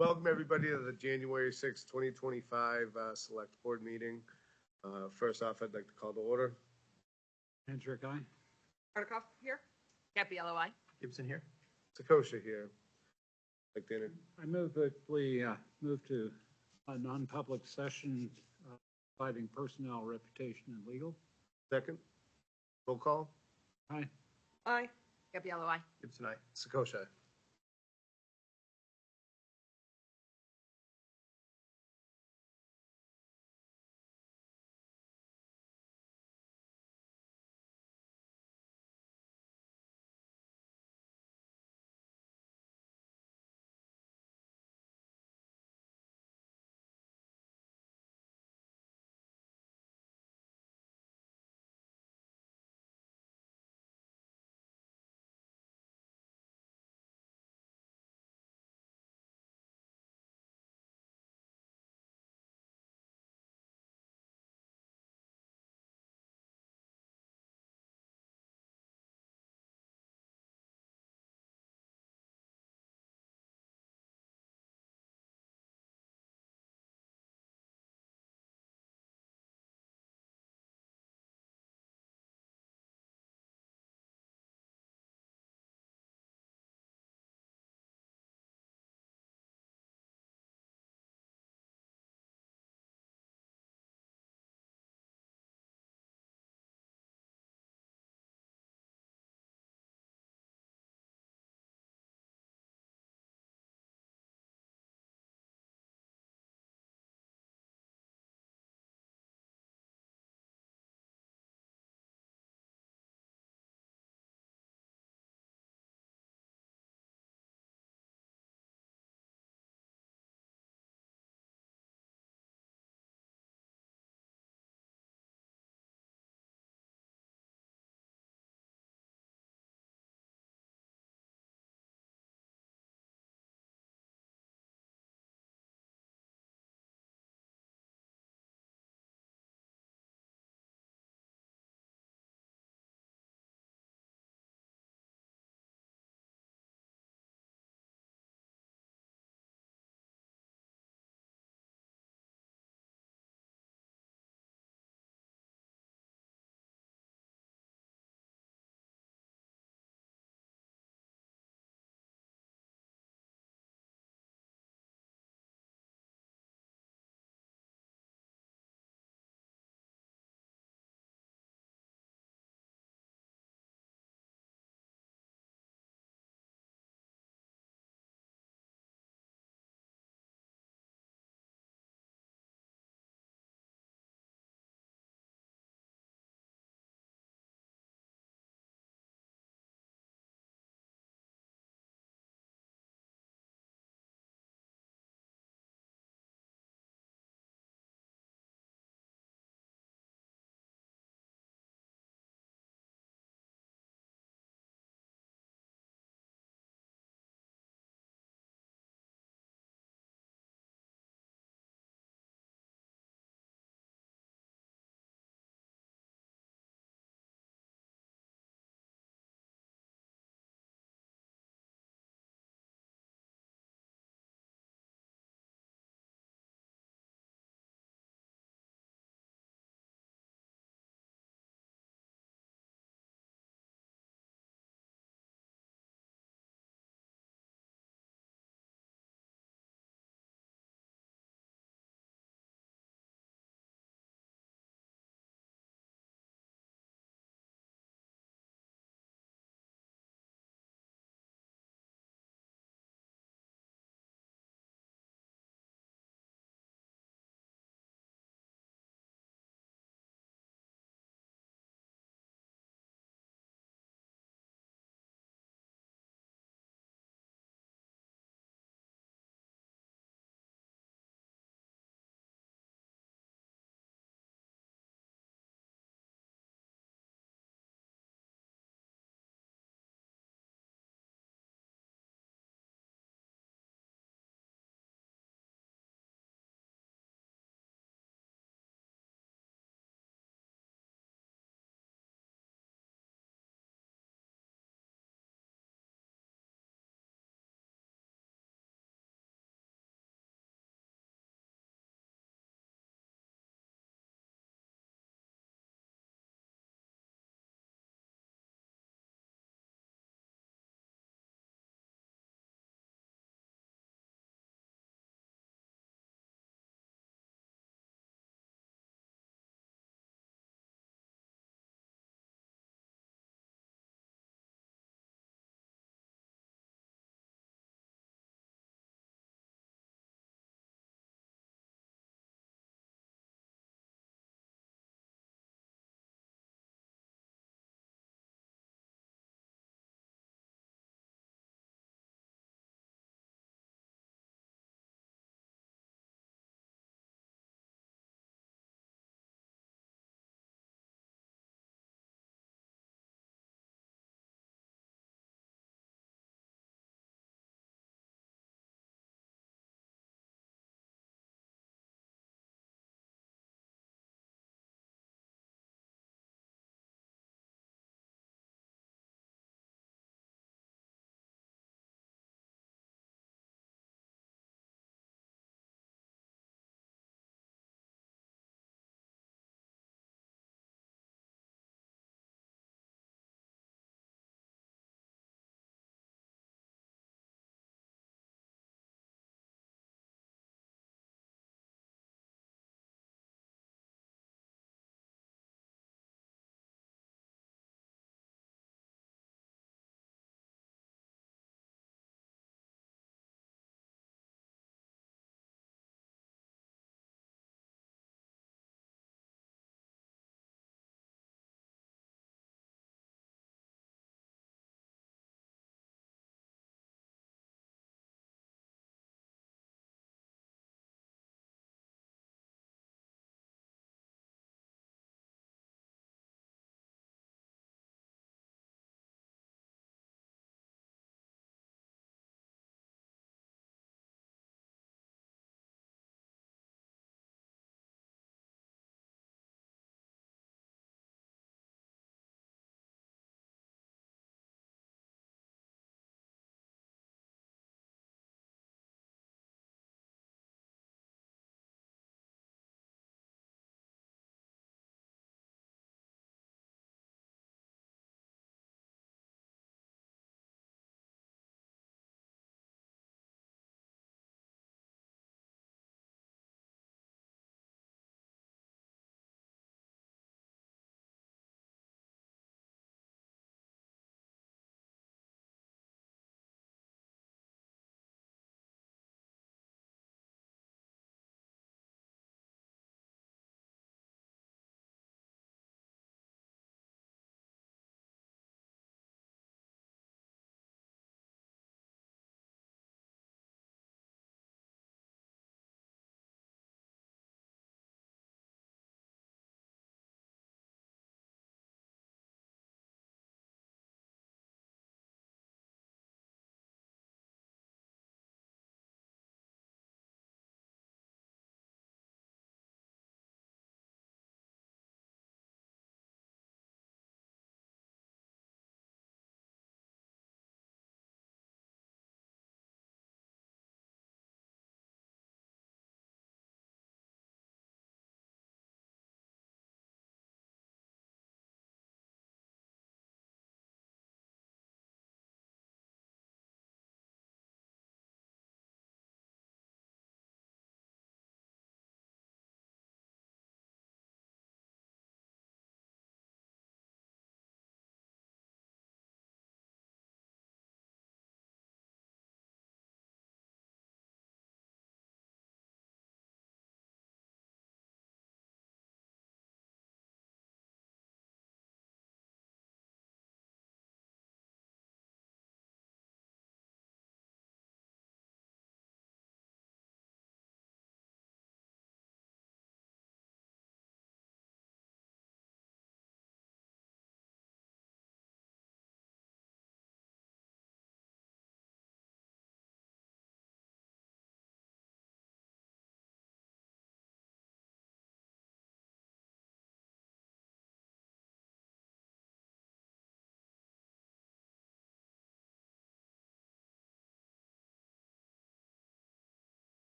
Welcome, everybody, to the January 6th, 2025 Select Board meeting. First off, I'd like to call to order. Hendrick, aye. Hardikoff here. Capiello, aye. Gibson here. Sakosha here. Like to I move that we move to a non-public session fighting personnel, reputation, and legal. second. Roll call. Aye. Aye. Capiello, aye. Gibson, aye. Sakosha.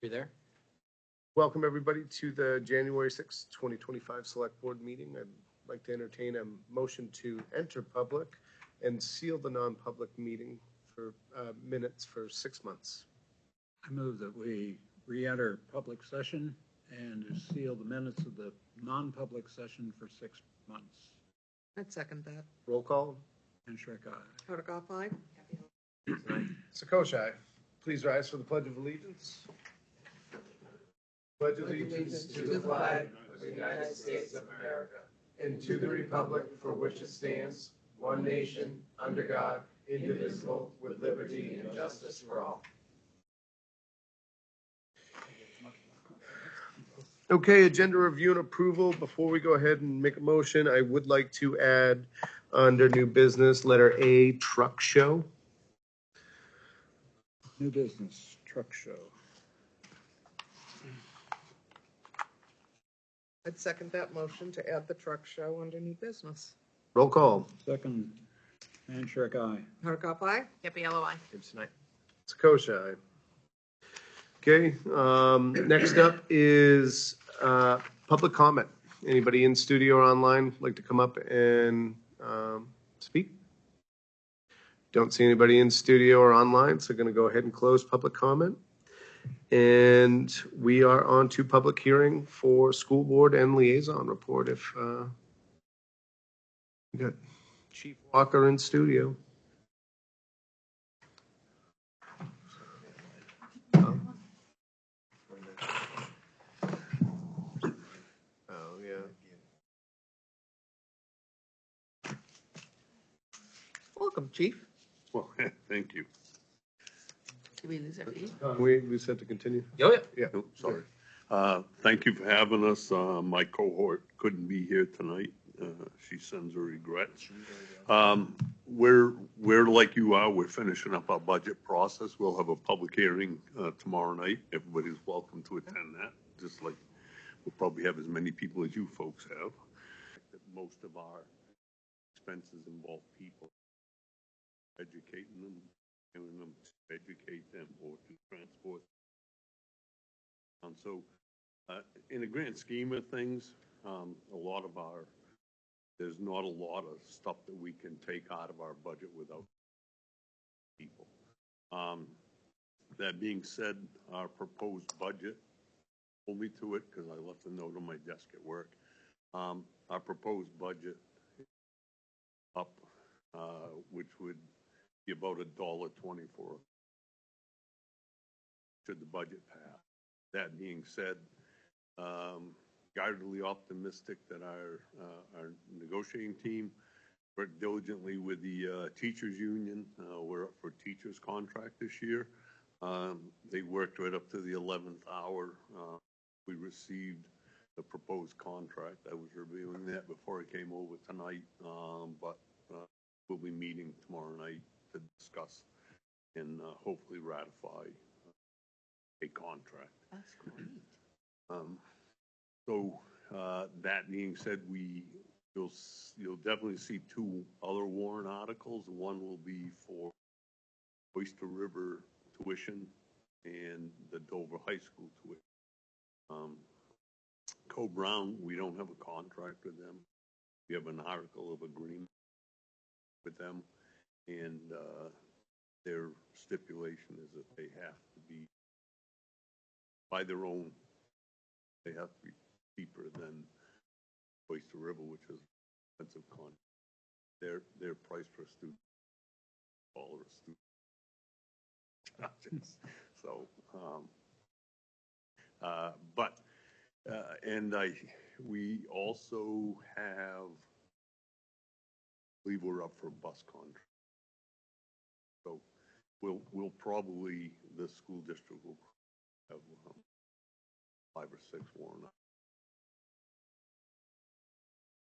You there? Welcome, everybody, to the January 6th, 2025 Select Board meeting. I'd like to entertain a motion to enter public and seal the non-public meeting for minutes for 6 months. I move that we re-enter public session and seal the minutes of the non-public session for 6 months. I'd second that. Roll call. And Shrek, aye. Hardikoff, aye. Sakoshai, please rise for the Pledge of Allegiance. Pledge allegiance to the flag of the United States of America and to the republic for which it stands, one nation, under God, indivisible, with liberty and justice for all. Okay, agenda review and approval. Before we go ahead and make a motion, I would like to add under new business, letter A, truck show. New business, truck show. I'd second that motion to add the truck show under new business. Roll call. Second, and Shrek, aye. Hardikoff, aye. Gabriella, I. Gibbs tonight. Sakoshai. Okay, next up is public comment. Anybody in studio or online like to come up and speak? Don't see anybody in studio or online, so going to go ahead and close public comment. And we are on to public hearing for school board and liaison report. If we got Chief Walker in studio. Oh, yeah. Welcome, Chief. Well, thank you. Did we lose our feed? We said to continue? Oh, yeah. Yeah. Oh, sorry. Thank you for having us. My cohort couldn't be here tonight. She sends her regrets. We're like you are, we're finishing up our budget process. We'll have a public hearing tomorrow night. Everybody's welcome to attend that, just like we'll probably have as many people as you folks have. Most of our expenses involve people, educating them, giving them to educate them or to transport. And so, in the grand scheme of things, there's not a lot of stuff that we can take out of our budget without people. That being said, our proposed budget, hold me to it because I left a note on my desk at work. Our proposed budget up, which would be about $1.24 should the budget pass. That being said, guardedly optimistic that our negotiating team worked diligently with the teachers union. We're up for teachers contract this year. They worked right up to the 11th hour. We received the proposed contract. I was reviewing that before I came over tonight, but we'll be meeting tomorrow night to discuss and hopefully ratify a contract. That's great. So that being said, you'll definitely see two other warrant articles. One will be for Oyster River tuition and the Dover High School tuition. Co-Brown, we don't have a contract with them. We have an article of agreement with them, and their stipulation is that they have to be by their own. They have to be cheaper than Oyster River, which is expensive contract. Their price for a student, all a student. So, we also have, I believe we're up for a bus contract. So we'll probably, the school district will have 5 or 6 warrant.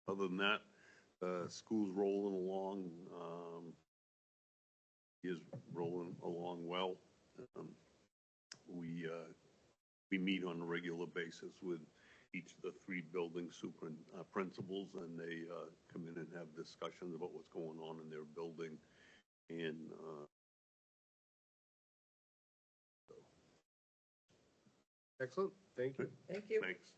Other than that, school's rolling along, is rolling along well. We meet on a regular basis with each of the 3 building principals, and they come in and have discussions about what's going on in their building. And Excellent, thank you. Thank you. Thanks.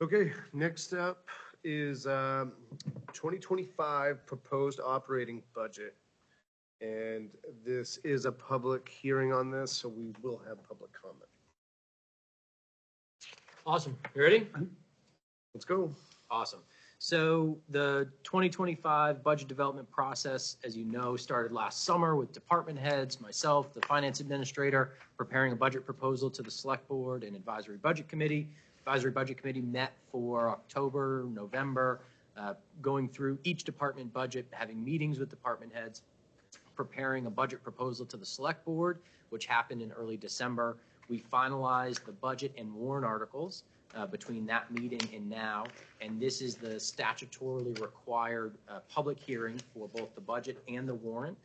Okay, next up is 2025 proposed operating budget. And this is a public hearing on this, so we will have public comment. Awesome. You ready? Let's go. Awesome. So the 2025 budget development process, as you know, started last summer with department heads, myself, the finance administrator, preparing a budget proposal to the select board and advisory budget committee. Advisory budget committee met for October, November, going through each department budget, having meetings with department heads, preparing a budget proposal to the select board, which happened in early December. We finalized the budget and warrant articles between that meeting and now, and this is the statutorily required public hearing for both the budget and the warrant.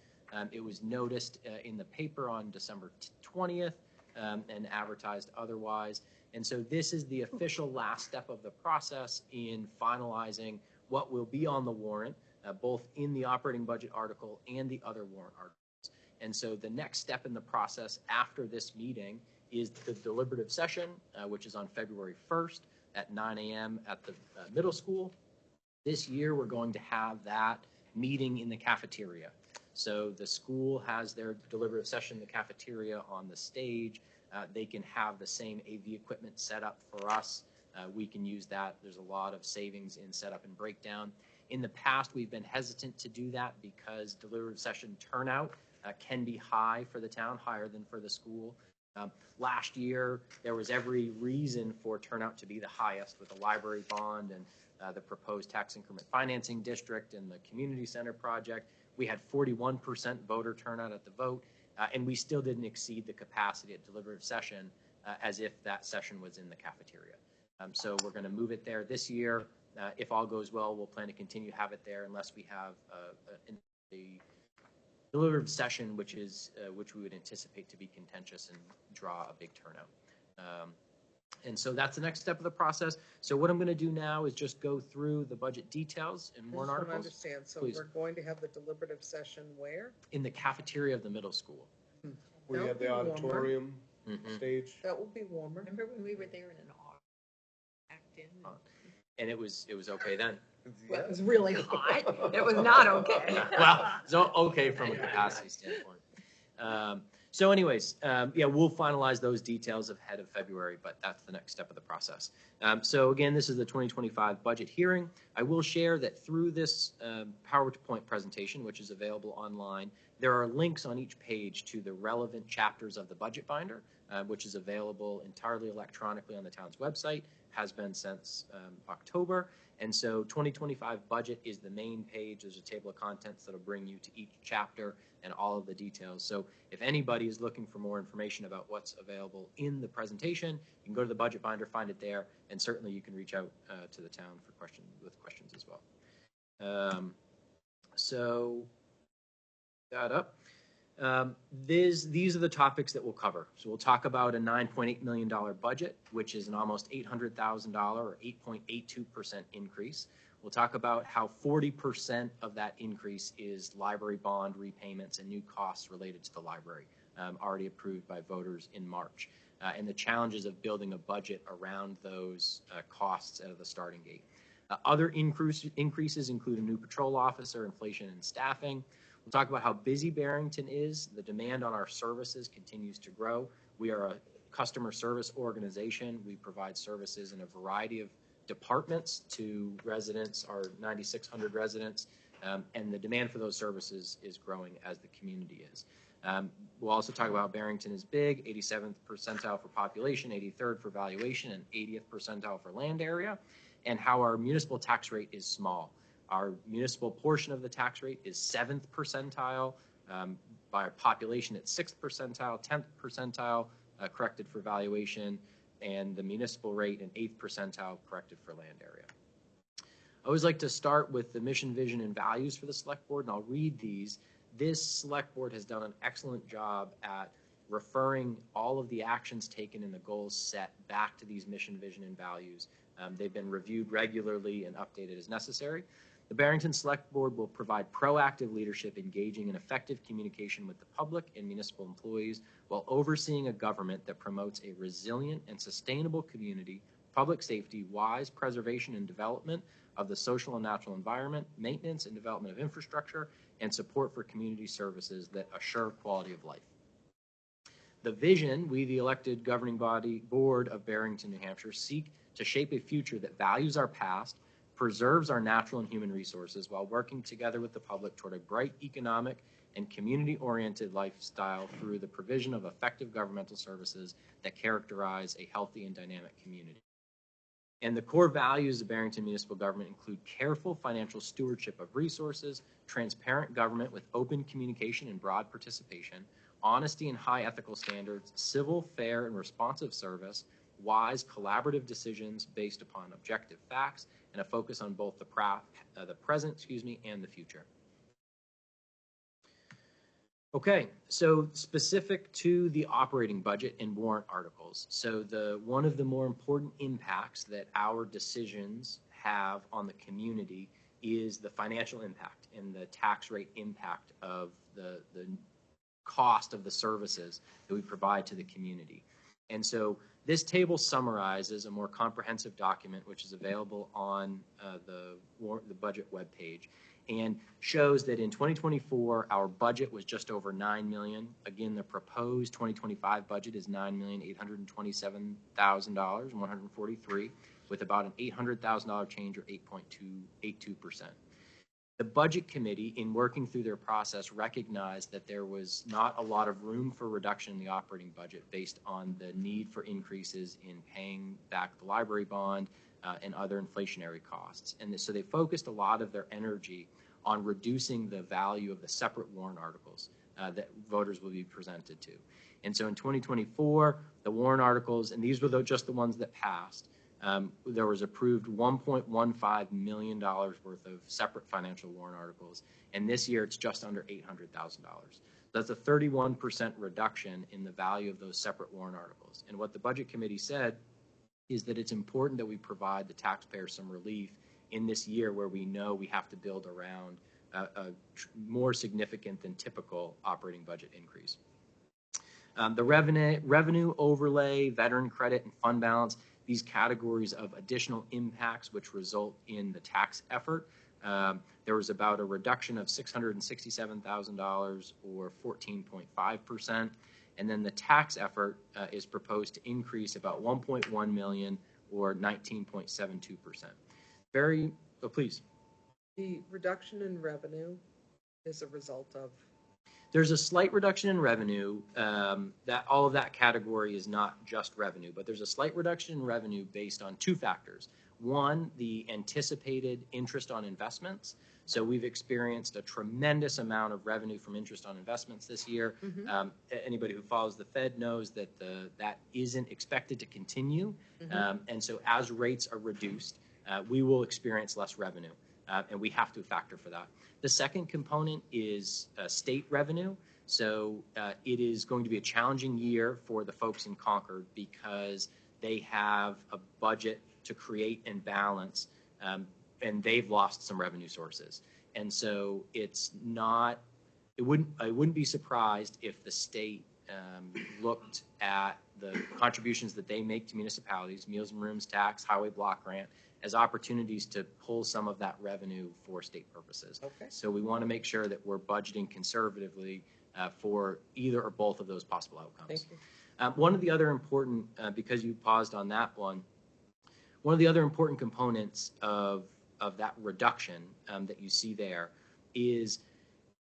It was noticed in the paper on December 20th and advertised otherwise. And so this is the official last step of the process in finalizing what will be on the warrant, both in the operating budget article and the other warrant articles. And so the next step in the process after this meeting is the deliberative session, which is on February 1st at 9 a.m. at the middle school. This year, we're going to have that meeting in the cafeteria. So the school has their deliberative session in the cafeteria on the stage. They can have the same AV equipment set up for us. We can use that. There's a lot of savings in setup and breakdown. In the past, we've been hesitant to do that because deliberative session turnout can be high for the town, higher than for the school. Last year, there was every reason for turnout to be the highest with the library bond and the proposed tax increment financing district and the community center project. We had 41% voter turnout at the vote, and we still didn't exceed the capacity at deliberative session as if that session was in the cafeteria. So we're going to move it there this year. If all goes well, we'll plan to continue to have it there unless we have a deliberative session, which we would anticipate to be contentious and draw a big turnout. And so that's the next step of the process. So what I'm going to do now is just go through the budget details and warrant I just don't articles. understand, so Please. we're going to have the deliberative session where? In the cafeteria of the middle school. We That'll have the be warmer. auditorium stage. That will be warmer. Remember when we were there in an act in? And it was okay then. Well, it was really hot. It was not okay. Well, so okay from a capacity standpoint. So anyways, yeah, we'll finalize those details ahead of February, but that's the next step of the process. So again, this is the 2025 budget hearing. I will share that through this PowerPoint presentation, which is available online, there are links on each page to the relevant chapters of the budget binder, which is available entirely electronically on the town's website, has been since October. And so 2025 budget is the main page. There's a table of contents that'll bring you to each chapter and all of the details. So if anybody is looking for more information about what's available in the presentation, you can go to the budget binder, find it there, and certainly you can reach out to the town for questions as well. So that up. These are the topics that we'll cover. So we'll talk about a $9.8 million budget, which is an almost $800,000 or 8.82% increase. We'll talk about how 40% of that increase is library bond repayments and new costs related to the library, already approved by voters in March, and the challenges of building a budget around those costs out of the starting gate. Other increases include a new patrol officer, inflation, and staffing. We'll talk about how busy Barrington is. The demand on our services continues to grow. We are a customer service organization. We provide services in a variety of departments to residents, our 9,600 residents, and the demand for those services is growing as the community is. We'll also talk about Barrington is big, 87th percentile for population, 83rd for valuation, and 80th percentile for land area, and how our municipal tax rate is small. Our municipal portion of the tax rate is 7th percentile, by our population at 6th percentile, 10th percentile, corrected for valuation, and the municipal rate in 8th percentile, corrected for land area. I always like to start with the mission, vision, and values for the select board, and I'll read these. This select board has done an excellent job at referring all of the actions taken and the goals set back to these mission, vision, and values. They've been reviewed regularly and updated as necessary. The Barrington Select Board will provide proactive leadership, engaging in effective communication with the public and municipal employees while overseeing a government that promotes a resilient and sustainable community, public safety, wise preservation and development of the social and natural environment, maintenance and development of infrastructure, and support for community services that assure quality of life. The vision, we, the elected governing board of Barrington, New Hampshire, seek to shape a future that values our past, preserves our natural and human resources while working together with the public toward a bright economic and community-oriented lifestyle through the provision of effective governmental services that characterize a healthy and dynamic community. And the core values of Barrington municipal government include careful financial stewardship of resources, transparent government with open communication and broad participation, honesty and high ethical standards, civil, fair, and responsive service, wise, collaborative decisions based upon objective facts, and a focus on both the present, and the future. Okay, so specific to the operating budget and warrant articles. So one of the more important impacts that our decisions have on the community is the financial impact and the tax rate impact of the cost of the services that we provide to the community. And so this table summarizes a more comprehensive document which is available on the budget webpage, and shows that in 2024 our budget was just over $9 million. Again, the proposed 2025 budget is $9,827,143, with about an $800,000 change, or 8.282%. The Budget Committee, in working through their process, recognized that there was not a lot of room for reduction in the operating budget based on the need for increases in paying back the library bond and other inflationary costs. And so they focused a lot of their energy on reducing the value of the separate warrant articles that voters will be presented to. And so in 2024, the warrant articles, and these were just the ones that passed, there was approved $1.15 million worth of separate financial warrant articles, and this year it's just under $800,000. That's a 31% reduction in the value of those separate warrant articles. And what the Budget Committee said is that it's important that we provide the taxpayers some relief in this year where we know we have to build around a more significant than typical operating budget increase. The revenue overlay, veteran credit, and fund balance, these categories of additional impacts which result in the tax effort. There was about a reduction of $667,000, or 14.5%. And then the tax effort is proposed to increase about $1.1 million, or 19.72%. Please. The reduction in revenue is a result of? There's a slight reduction in revenue. That all of that category is not just revenue, but there's a slight reduction in revenue based on two factors. One, the anticipated interest on investments. So we've experienced a tremendous amount of revenue from interest on investments this year. Mm-hmm. Anybody who follows the Fed knows that that isn't expected to continue. Mm-hmm. And so as rates are reduced, we will experience less revenue, and we have to factor for that. The second component is state revenue. So it is going to be a challenging year for the folks in Concord because they have a budget to create and balance, and they've lost some revenue sources. And so I wouldn't be surprised if the state looked at the contributions that they make to municipalities, meals and rooms tax, highway block grant, as opportunities to pull some of that revenue for state purposes. Okay. So we want to make sure that we're budgeting conservatively for either or both of those possible outcomes. Thank you. One of the other important, because you paused on that one of the other important components of that reduction that you see there is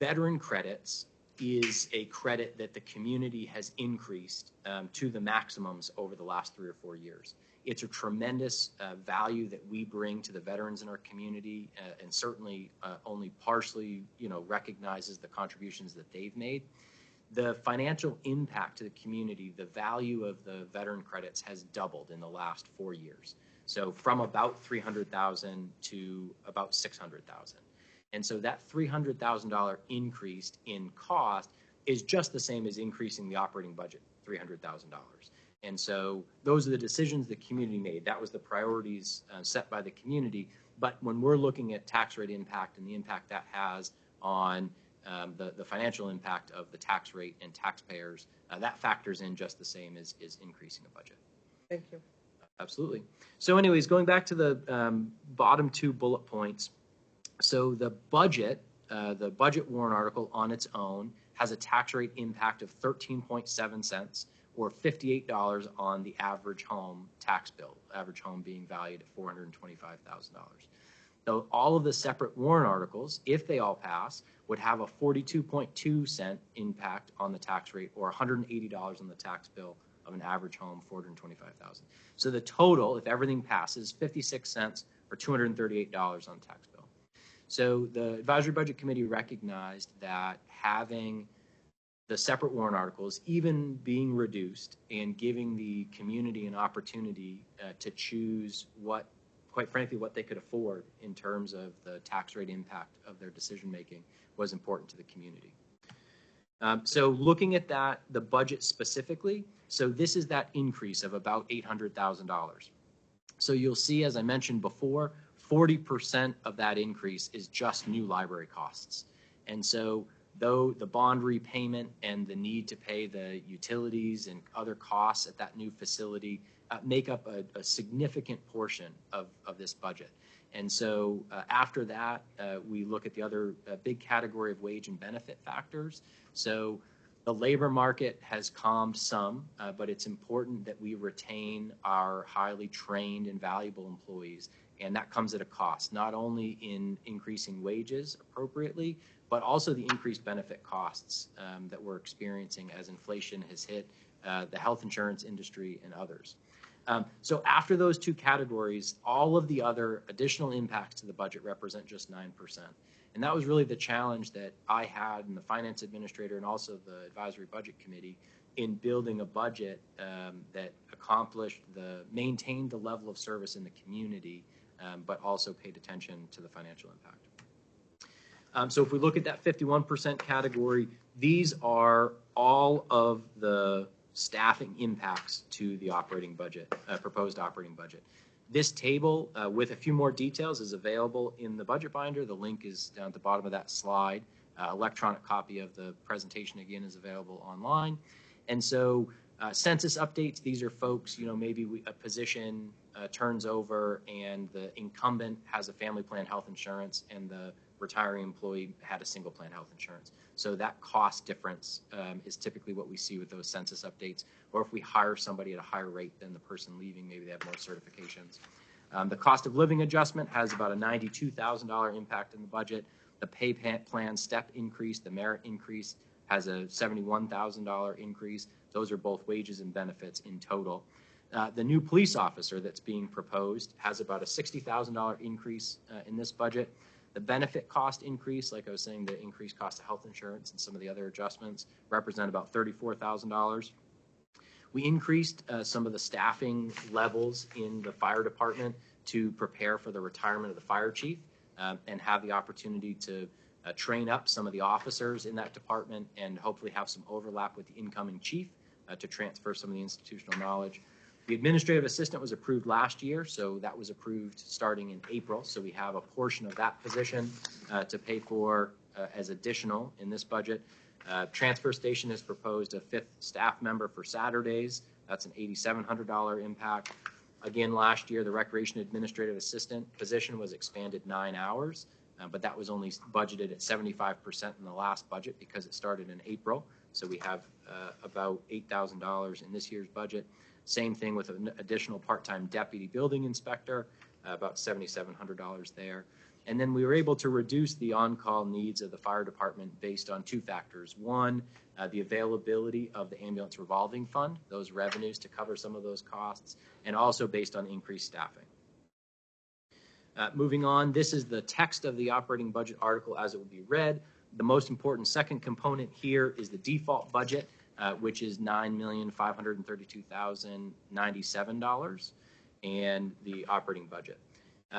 veteran credits is a credit that the community has increased to the maximums over the last 3 or 4 years. It's a tremendous value that we bring to the veterans in our community, and certainly only partially, recognizes the contributions that they've made. The financial impact to the community, the value of the veteran credits has doubled in the last 4 years. So from about $300,000 to about $600,000. And so that $300,000 increase in cost is just the same as increasing the operating budget, $300,000. And so those are the decisions the community made. That was the priorities set by the community. But when we're looking at tax rate impact and the impact that has on the financial impact of the tax rate and taxpayers, that factors in just the same as increasing a budget. Thank you. Absolutely. So anyways, going back to the bottom two bullet points. So the budget warrant article on its own has a tax rate impact of 13.7 cents or $58 on the average home tax bill, average home being valued at $425,000. So all of the separate warrant articles, if they all pass, would have a 42.2 cent impact on the tax rate or $180 on the tax bill of an average home, $425,000. So the total, if everything passes, 56 cents or $238 on the tax bill. So the Advisory Budget Committee recognized that having the separate warrant articles, even being reduced and giving the community an opportunity to choose what, quite frankly, what they could afford in terms of the tax rate impact of their decision making was important to the community. So looking at that, the budget specifically, so this is that increase of about $800,000. So you'll see, as I mentioned before, 40% of that increase is just new library costs. And so though the bond repayment and the need to pay the utilities and other costs at that new facility make up a significant portion of this budget. And so after that, we look at the other big category of wage and benefit factors. So the labor market has calmed some, but it's important that we retain our highly trained and valuable employees. And that comes at a cost, not only in increasing wages appropriately, but also the increased benefit costs that we're experiencing as inflation has hit the health insurance industry and others. So after those two categories, all of the other additional impacts to the budget represent just 9%. And that was really the challenge that I had and the finance administrator and also the advisory budget committee in building a budget that maintained the level of service in the community, but also paid attention to the financial impact. So if we look at that 51% category, these are all of the staffing impacts to the operating budget, proposed operating budget. This table with a few more details is available in the budget binder. The link is down at the bottom of that slide. Electronic copy of the presentation again is available online. And so census updates, these are folks, maybe a position turns over and the incumbent has a family plan health insurance and the retiring employee had a single plan health insurance. So that cost difference is typically what we see with those census updates. Or if we hire somebody at a higher rate than the person leaving, maybe they have more certifications. The cost of living adjustment has about a $92,000 impact in the budget. The pay plan step increase, the merit increase, has a $71,000 increase. Those are both wages and benefits in total. The new police officer that's being proposed has about a $60,000 increase in this budget. The benefit cost increase, like I was saying, the increased cost of health insurance and some of the other adjustments represent about $34,000. We increased some of the staffing levels in the fire department to prepare for the retirement of the fire chief and have the opportunity to train up some of the officers in that department and hopefully have some overlap with the incoming chief to transfer some of the institutional knowledge. The administrative assistant was approved last year, so that was approved starting in April. So we have a portion of that position to pay for as additional in this budget. Transfer station has proposed a 5th staff member for Saturdays. That's an $8,700 impact. Again, last year, the recreation administrative assistant position was expanded 9 hours, but that was only budgeted at 75% in the last budget because it started in April. So we have about $8,000 in this year's budget. Same thing with an additional part-time deputy building inspector, about $7,700 there. And then we were able to reduce the on-call needs of the fire department based on two factors. One, the availability of the ambulance revolving fund, those revenues to cover some of those costs, and also based on increased staffing. Moving on, this is the text of the operating budget article as it will be read. The most important second component here is the default budget, which is $9,532,097, and the operating budget.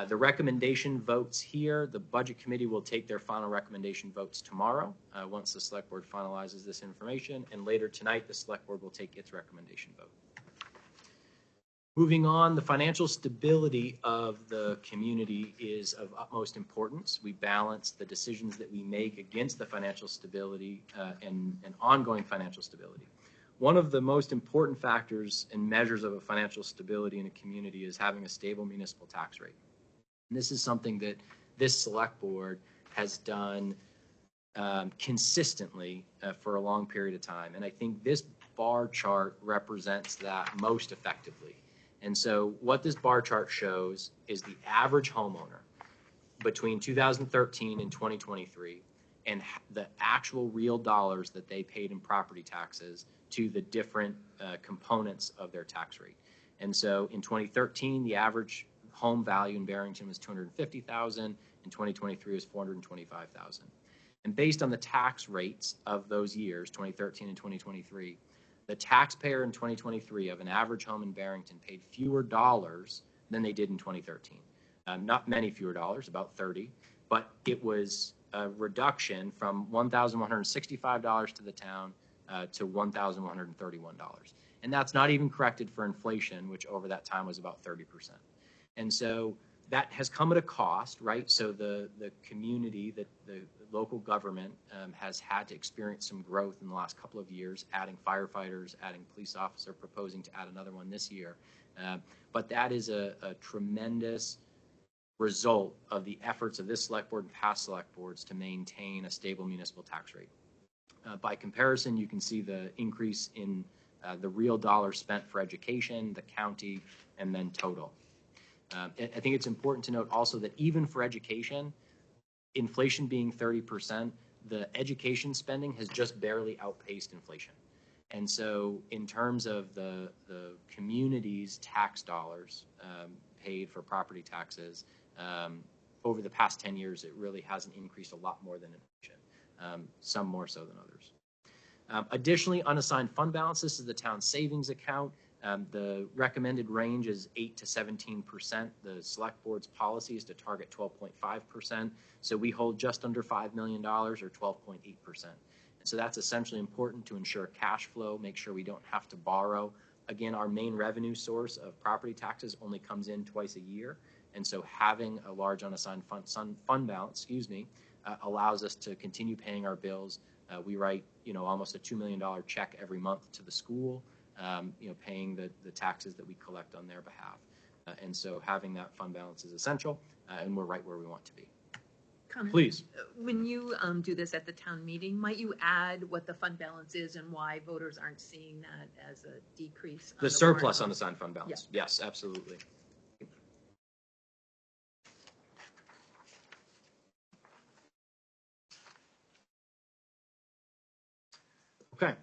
The recommendation votes here, the budget committee will take their final recommendation votes tomorrow once the select board finalizes this information, and later tonight the select board will take its recommendation vote. Moving on, the financial stability of the community is of utmost importance. We balance the decisions that we make against the financial stability and ongoing financial stability. One of the most important factors and measures of a financial stability in a community is having a stable municipal tax rate. And this is something that this select board has done consistently for a long period of time. And I think this bar chart represents that most effectively. And so what this bar chart shows is the average homeowner between 2013 and 2023 and the actual real dollars that they paid in property taxes to the different components of their tax rate. And so in 2013, the average home value in Barrington was $250,000. In 2023 was $425,000. And based on the tax rates of those years, 2013 and 2023, the taxpayer in 2023 of an average home in Barrington paid fewer dollars than they did in 2013. Not many fewer dollars, about 30, but it was a reduction from $1,165 to the town to $1,131. And that's not even corrected for inflation, which over that time was about 30%. And so that has come at a cost, right? So the community, the local government has had to experience some growth in the last couple of years, adding firefighters, adding police officer, proposing to add another one this year. But that is a tremendous result of the efforts of this select board and past select boards to maintain a stable municipal tax rate. By comparison, you can see the increase in the real dollars spent for education, the county, and then total. I think it's important to note also that even for education, inflation being 30%, the education spending has just barely outpaced inflation. And so in terms of the community's tax dollars paid for property taxes, over the past 10 years, it really hasn't increased a lot more than inflation, some more so than others. Additionally, unassigned fund balance, this is the town savings account. The recommended range is 8 to 17%. The select board's policy is to target 12.5%. So we hold just under $5 million or 12.8%. And so that's essentially important to ensure cash flow, make sure we don't have to borrow. Again, our main revenue source of property taxes only comes in twice a year. And so having a large unassigned fund balance, allows us to continue paying our bills. We write, almost a $2 million check every month to the school. Paying the taxes that we collect on their behalf. And so having that fund balance is essential, and we're right where we want to be. Comment. Please. When you do this at the town meeting, might you add what the fund balance is and why voters aren't seeing that as a decrease? The surplus unassigned fund balance. Yeah. Yes, absolutely. Okay.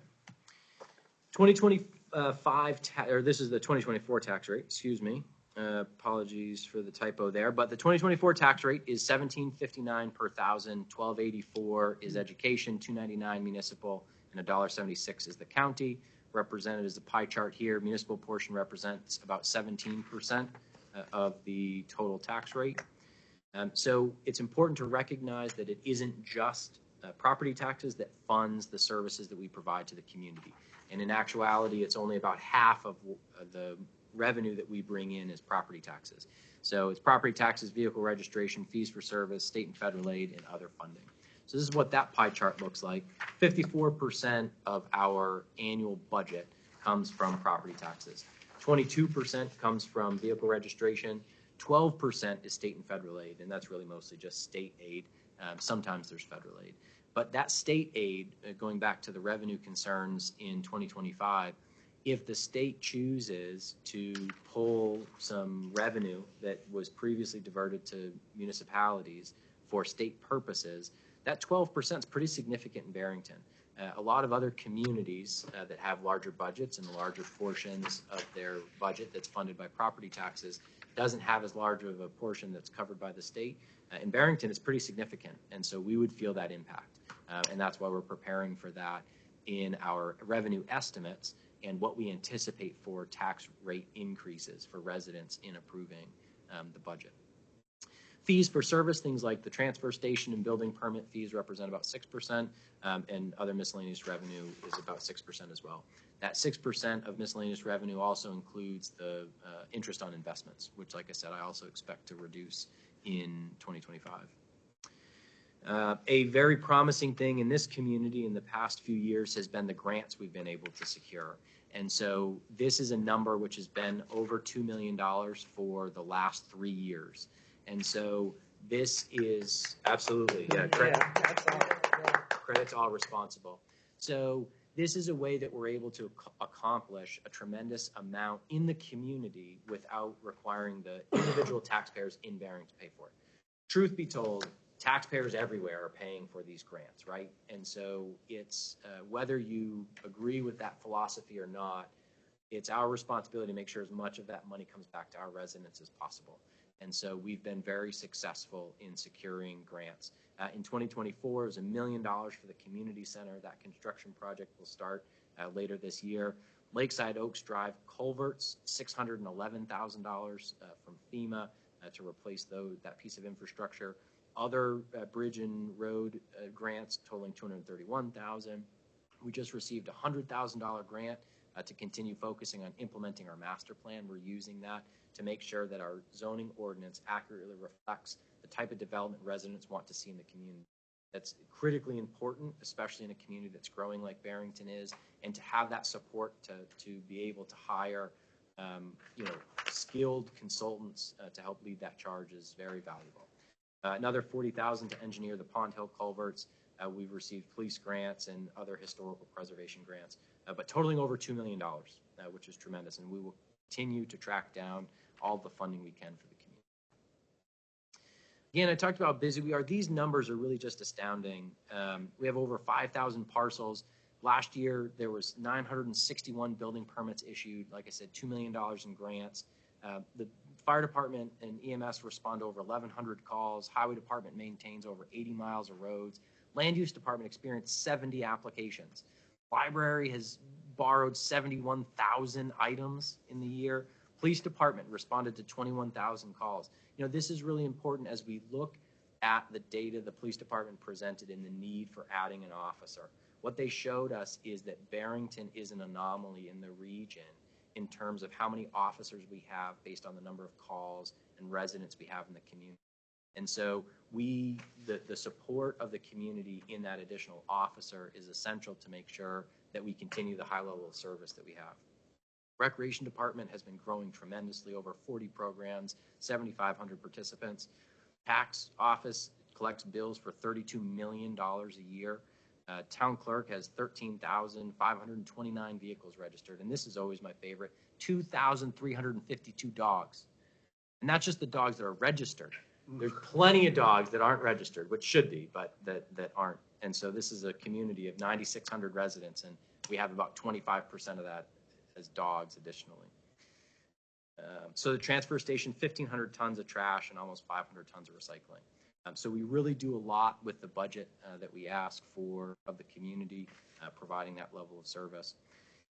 2025, this is the 2024 tax rate, excuse me. Apologies for the typo there, but the 2024 tax rate is $17.59 per thousand, $12.84 is education, $2.99 municipal, and $1.76 is the county. Represented as a pie chart here, municipal portion represents about 17% of the total tax rate. So it's important to recognize that it isn't just property taxes that funds the services that we provide to the community. And in actuality, it's only about half of the revenue that we bring in is property taxes. So it's property taxes, vehicle registration, fees for service, state and federal aid, and other funding. So this is what that pie chart looks like. 54% of our annual budget comes from property taxes. 22% comes from vehicle registration. 12% is state and federal aid, and that's really mostly just state aid. Sometimes there's federal aid. But that state aid, going back to the revenue concerns in 2025, if the state chooses to pull some revenue that was previously diverted to municipalities for state purposes, that 12% is pretty significant in Barrington. A lot of other communities that have larger budgets and larger portions of their budget that's funded by property taxes doesn't have as large of a portion that's covered by the state. In Barrington, it's pretty significant, and so we would feel that impact. And that's why we're preparing for that in our revenue estimates and what we anticipate for tax rate increases for residents in approving the budget. Fees for service, things like the transfer station and building permit fees represent about 6%, and other miscellaneous revenue is about 6% as well. That 6% of miscellaneous revenue also includes the interest on investments, which, like I said, I also expect to reduce in 2025. A very promising thing in this community in the past few years has been the grants we've been able to secure. And so this is a number which has been over $2 million for the last 3 years. And so this is absolutely, credit's all responsible. So this is a way that we're able to accomplish a tremendous amount in the community without requiring the individual taxpayers in Barrington to pay for it. Truth be told, taxpayers everywhere are paying for these grants, right? And so it's whether you agree with that philosophy or not, it's our responsibility to make sure as much of that money comes back to our residents as possible. And so we've been very successful in securing grants. In 2024, it was $1 million for the community center. That construction project will start later this year. Lakeside Oaks Drive culverts, $611,000 from FEMA to replace that piece of infrastructure. Other bridge and road grants totaling $231,000. We just received a $100,000 grant to continue focusing on implementing our master plan. We're using that to make sure that our zoning ordinance accurately reflects the type of development residents want to see in the community. That's critically important, especially in a community that's growing like Barrington is, and to have that support to be able to hire skilled consultants to help lead that charge is very valuable. Another $40,000 to engineer the Pond Hill culverts. We've received police grants and other historical preservation grants, but totaling over $2 million, which is tremendous, and we will continue to track down all the funding we can for the community. Again, I talked about how busy we are. These numbers are really just astounding. We have over 5,000 parcels. Last year, there was 961 building permits issued. Like I said, $2 million in grants. The fire department and EMS respond to over 1,100 calls. Highway department maintains over 80 miles of roads. Land use department experienced 70 applications. Library has borrowed 71,000 items in the year. Police department responded to 21,000 calls. This is really important as we look at the data the police department presented in the need for adding an officer. What they showed us is that Barrington is an anomaly in the region in terms of how many officers we have based on the number of calls and residents we have in the community. And so the support of the community in that additional officer is essential to make sure that we continue the high level of service that we have. Recreation department has been growing tremendously, over 40 programs, 7,500 participants. Tax office collects bills for $32 million a year. Town clerk has 13,529 vehicles registered, and this is always my favorite, 2,352 dogs. And that's just the dogs that are registered. There's plenty of dogs that aren't registered, which should be, but that aren't. And so this is a community of 9,600 residents, and we have about 25% of that as dogs additionally. So the transfer station, 1,500 tons of trash and almost 500 tons of recycling. So we really do a lot with the budget that we ask for of the community, providing that level of service.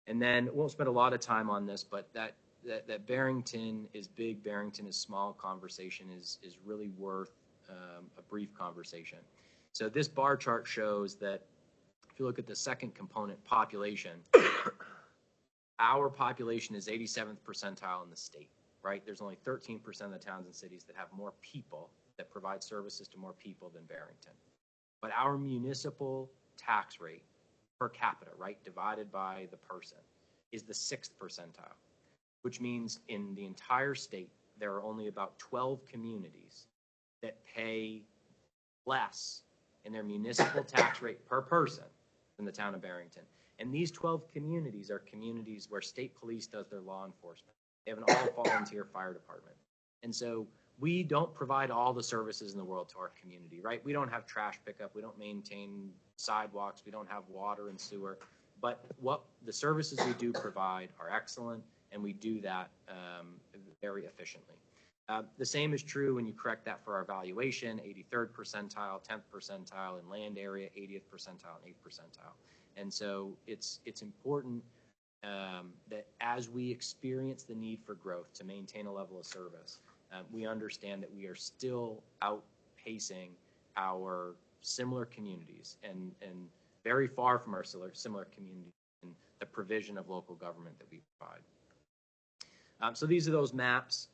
And then won't spend a lot of time on this, but that Barrington is big, Barrington is small conversation is really worth a brief conversation. So this bar chart shows that if you look at the second component, population, our population is 87th percentile in the state, right? There's only 13% of the towns and cities that have more people that provide services to more people than Barrington. But our municipal tax rate per capita, right, divided by the person, is the 6th percentile, which means in the entire state, there are only about 12 communities that pay less in their municipal tax rate per person than the town of Barrington. And these 12 communities are communities where state police does their law enforcement. They have an all-volunteer fire department. And so we don't provide all the services in the world to our community, right? We don't have trash pickup. We don't maintain sidewalks. We don't have water and sewer. But what the services we do provide are excellent, and we do that very efficiently. The same is true when you correct that for our valuation, 83rd percentile, 10th percentile in land area, 80th percentile, and 8th percentile. And so it's important that as we experience the need for growth to maintain a level of service, we understand that we are still outpacing our similar communities and very far from our similar communities in the provision of local government that we provide. So these are those maps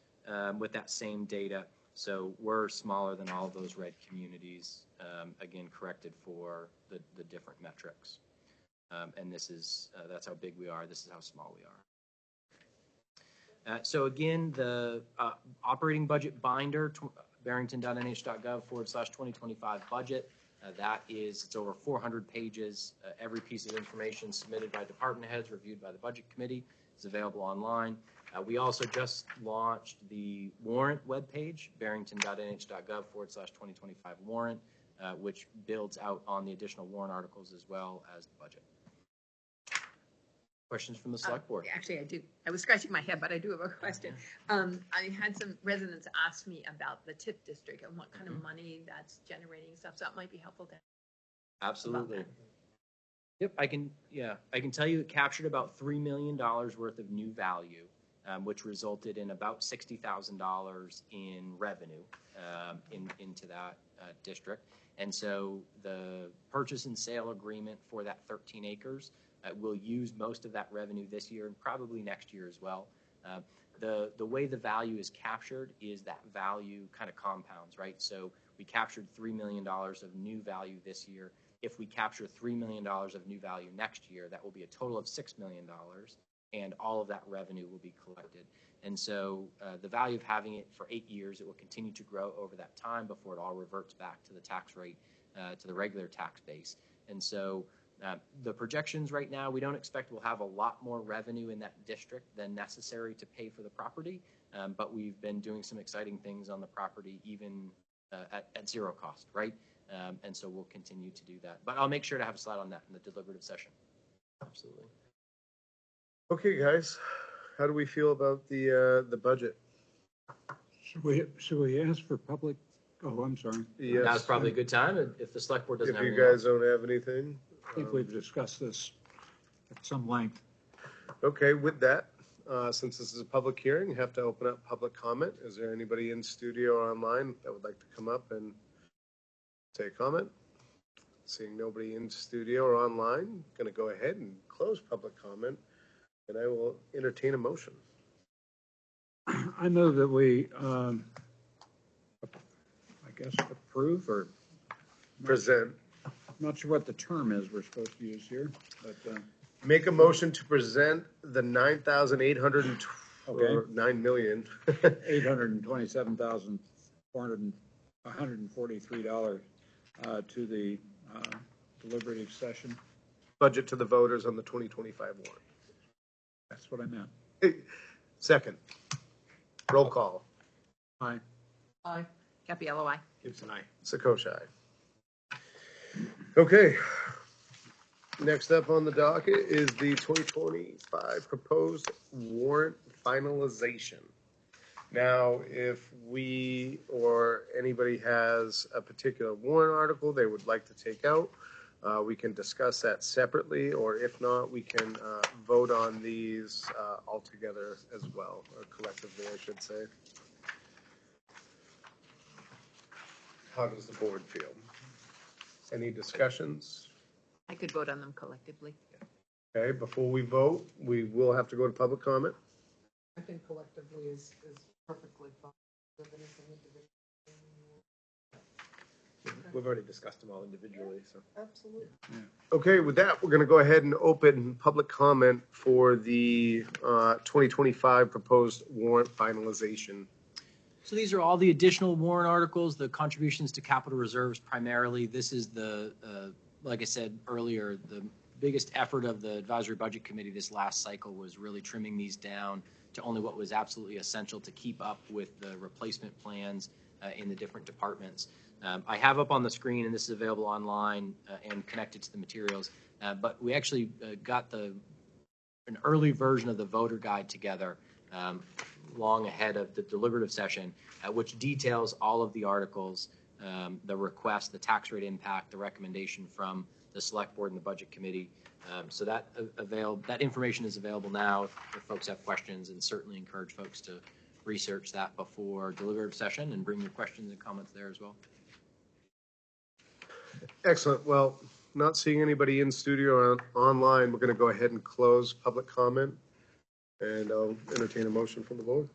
with that same data. So we're smaller than all of those red communities, again, corrected for the different metrics. And this is, that's how big we are. This is how small we are. So again, the operating budget binder, barrington.nh.gov/2025 budget. It's over 400 pages. Every piece of information submitted by department heads, reviewed by the budget committee, is available online. We also just launched the warrant webpage, barrington.nh.gov/2025 warrant, which builds out on the additional warrant articles as well as the budget. Questions from the select board? Actually, I do. I was scratching my head, but I do have a question. I had some residents ask me about the TIP district and what kind of money that's generating and stuff. So that might be helpful to. Absolutely. Yep, I can tell you it captured about $3 million worth of new value, which resulted in about $60,000 in revenue into that district. And so the purchase and sale agreement for that 13 acres will use most of that revenue this year and probably next year as well. The way the value is captured is that value kind of compounds, right? So we captured $3 million of new value this year. If we capture $3 million of new value next year, that will be a total of $6 million, and all of that revenue will be collected. And so the value of having it for 8 years, it will continue to grow over that time before it all reverts back to the tax rate, to the regular tax base. And so the projections right now, we don't expect we'll have a lot more revenue in that district than necessary to pay for the property, but we've been doing some exciting things on the property even at zero cost, right? And so we'll continue to do that. But I'll make sure to have a slide on that in the deliberative session. Absolutely. Okay, guys, how do we feel about the budget? Should we ask for public? Oh, I'm sorry. Yes. Now's probably a good time if the select board doesn't If have you anything guys don't have anything. I think we've discussed this at some length. Okay, with that, since this is a public hearing, you have to open up public comment. Is there anybody in studio or online that would like to come up and say a comment? Seeing nobody in studio or online, going to go ahead and close public comment, and I will entertain a motion. I move that we, I guess, approve or Present. I'm not sure what the term is we're supposed to use here, but Make a motion to present the 9,800 Okay. or 9 million. $827,143 to the deliberative session. Budget to the voters on the 2025 warrant. That's what I meant. Second. Roll call. Aye. Aye. Capello, aye. Gibson, aye. Sakoshai. Okay. Next up on the docket is the 2025 proposed warrant finalization. Now, if we or anybody has a particular warrant article they would like to take out, we can discuss that separately, or if not, we can vote on these all together as well, or collectively, I should say. How does the board feel? Any discussions? I could vote on them collectively. Okay, before we vote, we will have to go to public comment. I think collectively is perfectly fine. If anything individual. We've already discussed them all individually, so. Absolutely. Okay, with that, we're going to go ahead and open public comment for the 2025 proposed warrant finalization. So these are all the additional warrant articles, the contributions to capital reserves primarily. This is the, like I said earlier, the biggest effort of the advisory budget committee this last cycle was really trimming these down to only what was absolutely essential to keep up with the replacement plans in the different departments. I have up on the screen, and this is available online and connected to the materials, but we actually got an early version of the voter guide together long ahead of the deliberative session, which details all of the articles, the request, the tax rate impact, the recommendation from the select board and the budget committee. So that information is available now if folks have questions, and certainly encourage folks to research that before deliberative session and bring your questions and comments there as well. Excellent. Well, not seeing anybody in studio or online, we're going to go ahead and close public comment. And I'll entertain a motion from the board.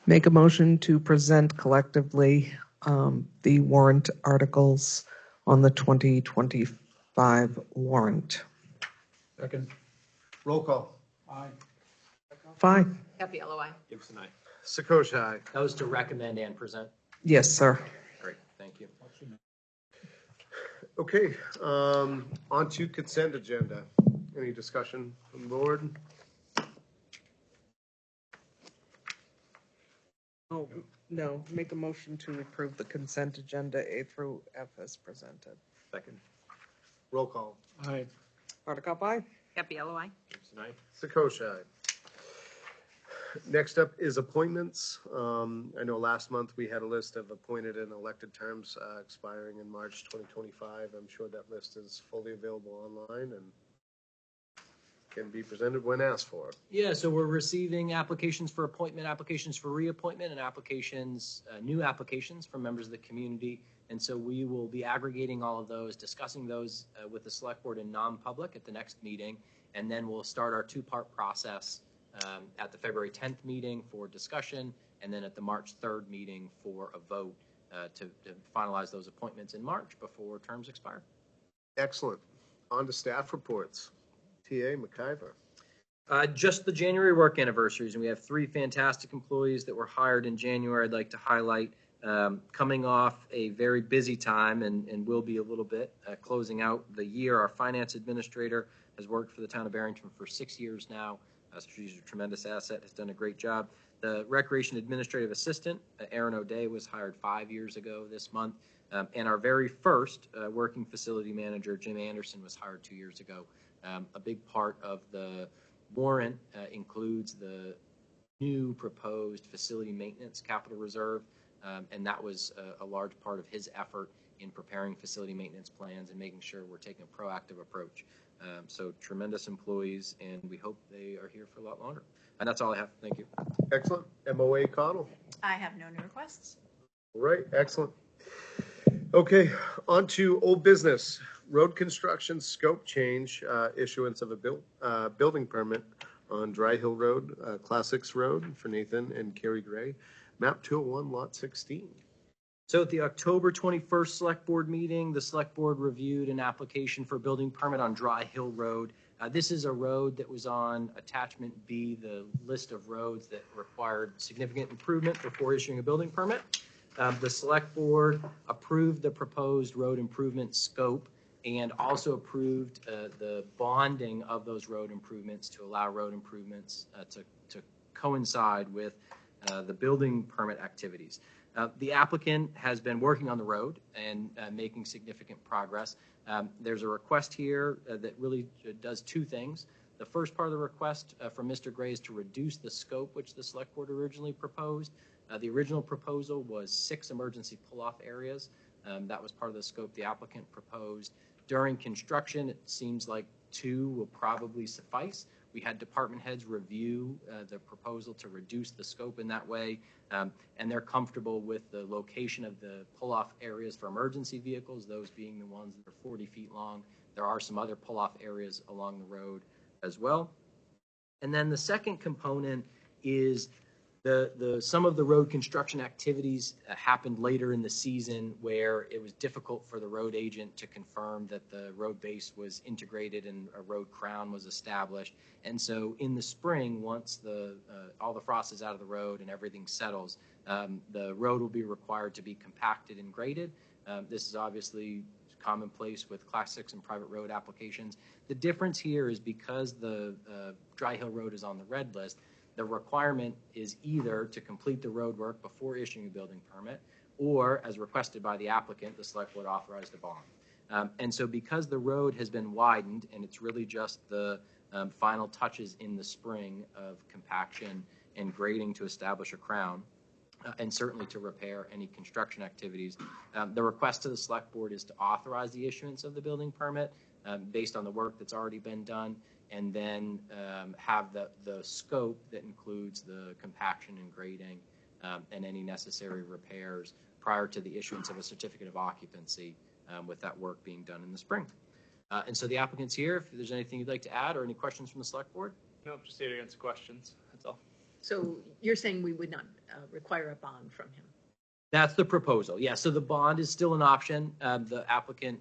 Make a motion to present collectively the warrant articles on the 2025 warrant. Second. Roll call. Aye. Fine. Happy LOI. Gibson, aye. Sakoshai. That was to recommend and present. Yes, sir. Great, thank you. Okay, on to consent agenda. Any discussion from the board? Oh, no, make a motion to approve the consent agenda A through F as presented. Second. Roll call. Aye. Hardikoff, aye. Happy LOI. Gibson, aye. Sakoshai. Next up is appointments. I know last month we had a list of appointed and elected terms expiring in March 2025. I'm sure that list is fully available online and can be presented when asked for. Yeah, so we're receiving applications for appointment, applications for reappointment, and applications, new applications from members of the community. And so we will be aggregating all of those, discussing those with the select board in non-public at the next meeting. And then we'll start our two-part process at the February 10th meeting for discussion, and then at the March 3rd meeting for a vote to finalize those appointments in March before terms expire. Excellent. On to staff reports. TA McIver. Just the January work anniversaries, and we have 3 fantastic employees that were hired in January. I'd like to highlight coming off a very busy time and will be a little bit closing out the year. Our finance administrator has worked for the town of Barrington for 6 years now. So she's a tremendous asset, has done a great job. The recreation administrative assistant, Aaron O'Day, was hired 5 years ago this month. And our very first working facility manager, Jim Anderson, was hired 2 years ago. A big part of the warrant includes the new proposed facility maintenance capital reserve, and that was a large part of his effort in preparing facility maintenance plans and making sure we're taking a proactive approach. So tremendous employees, and we hope they are here for a lot longer. And that's all I have. Thank you. Excellent. MOA Connell. I have no new requests. All right, excellent. Okay, on to old business. Road construction scope change, issuance of a building permit on Dry Hill Road, Class 6 Road for Nathan and Carrie Gray, map 201, lot 16. So at the October 21st Select Board meeting, the Select Board reviewed an application for a building permit on Dry Hill Road. This is a road that was on Attachment B, the list of roads that required significant improvement before issuing a building permit. The Select Board approved the proposed road improvement scope and also approved the bonding of those road improvements to allow road improvements to coincide with the building permit activities. The applicant has been working on the road and making significant progress. There's a request here that really does 2 things. The first part of the request from Mr. Gray is to reduce the scope which the Select Board originally proposed. The original proposal was 6 emergency pull-off areas. That was part of the scope the applicant proposed. During construction, it seems like 2 will probably suffice. We had department heads review the proposal to reduce the scope in that way, and they're comfortable with the location of the pull-off areas for emergency vehicles, those being the ones that are 40 feet long. There are some other pull-off areas along the road as well. And then the second component is some of the road construction activities happened later in the season where it was difficult for the road agent to confirm that the road base was integrated and a road crown was established. And so in the spring, once all the frost is out of the road and everything settles, the road will be required to be compacted and graded. This is obviously commonplace with Class 6 and private road applications. The difference here is because the Dry Hill Road is on the red list, the requirement is either to complete the road work before issuing a building permit, or as requested by the applicant, the Select Board authorized a bond. And so because the road has been widened and it's really just the final touches in the spring of compaction and grading to establish a crown, and certainly to repair any construction activities, the request to the Select Board is to authorize the issuance of the building permit. based on the work that's already been done, and then have the scope that includes the compaction and grading and any necessary repairs prior to the issuance of a certificate of occupancy, with that work being done in the spring. And so the applicant's here. If there's anything you'd like to add or any questions from the select board? Nope, just here to answer questions, that's all. So you're saying we would not require a bond from him? That's the proposal. Yeah, so the bond is still an option. The applicant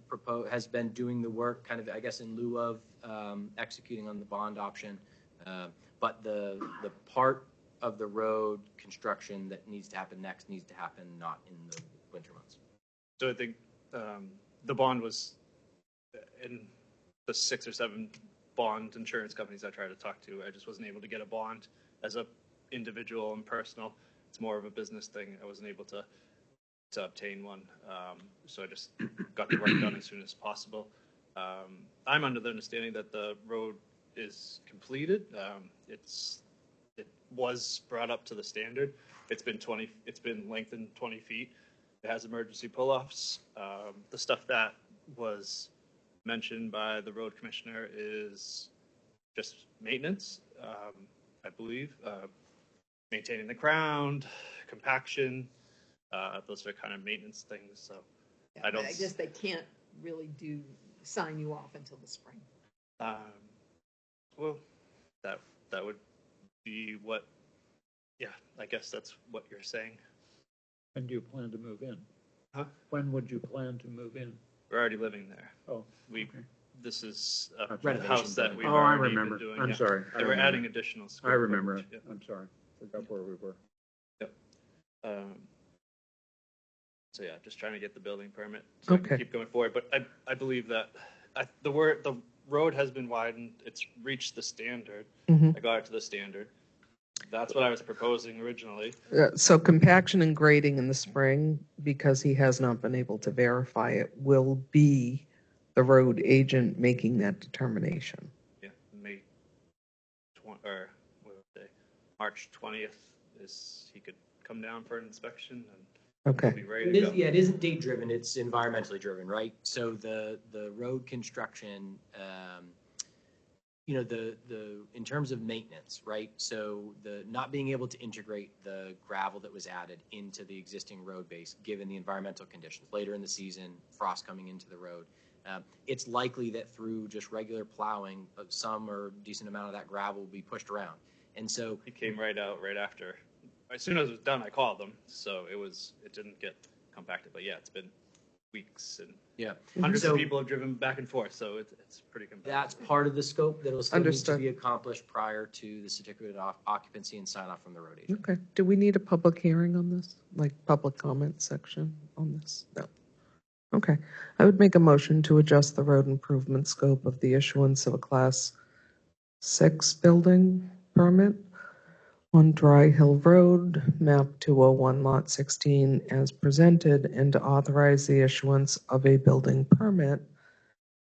has been doing the work kind of, I guess, in lieu of executing on the bond option. But the part of the road construction that needs to happen next needs to happen not in the winter months. So I think the bond was in the 6 or 7 bond insurance companies I tried to talk to. I just wasn't able to get a bond as a individual and personal. It's more of a business thing. I wasn't able to obtain one. So I just got the work done as soon as possible. I'm under the understanding that the road is completed. It was brought up to the standard. It's been lengthened 20 feet. It has emergency pull-offs. The stuff that was mentioned by the road commissioner is just maintenance, I believe. Maintaining the ground, compaction, those are kind of maintenance things. So Yeah, I guess they can't really sign you off until the spring. Well, that would be what. Yeah, I guess that's what you're saying. When do you plan to move in? Huh? When would you plan to move in? We're already living there. Oh, okay. This is a Renovation house that we've Oh, I already remember. been doing. I'm yeah. sorry. I They were remember. adding additional I square remember. footage, yeah. I'm sorry. Forgot where we were. So yeah, just trying to get the building permit so I Okay. can keep going forward. But I believe that the road has been widened. It's reached the standard. Mhm. I got it to the standard. That's what I was proposing originally. So compaction and grading in the spring, because he has not been able to verify it, will be the road agent making that determination. Yeah, March 20th is he could come down for an inspection and Okay. be ready to go. Yeah, it isn't date driven, it's environmentally driven, right? So the road construction, in terms of maintenance, right? So the not being able to integrate the gravel that was added into the existing road base, given the environmental conditions, later in the season, frost coming into the road, it's likely that through just regular plowing, some or decent amount of that gravel will be pushed around. And so He came right out right after. As soon as it was done, I called them, so it didn't get compacted. But yeah, it's been weeks and yeah, hundreds So- of people have driven back and forth, so it's pretty compacted. that's part of the scope that'll still Understood. need to be accomplished prior to the certificate of occupancy and sign off from the road agent. Okay. Do we need a public hearing on this? Like public comment section on this? No. Okay. I would make a motion to adjust the road improvement scope of the issuance of a Class 6 building permit on Dry Hill Road, map 201, lot 16, as presented, and to authorize the issuance of a building permit,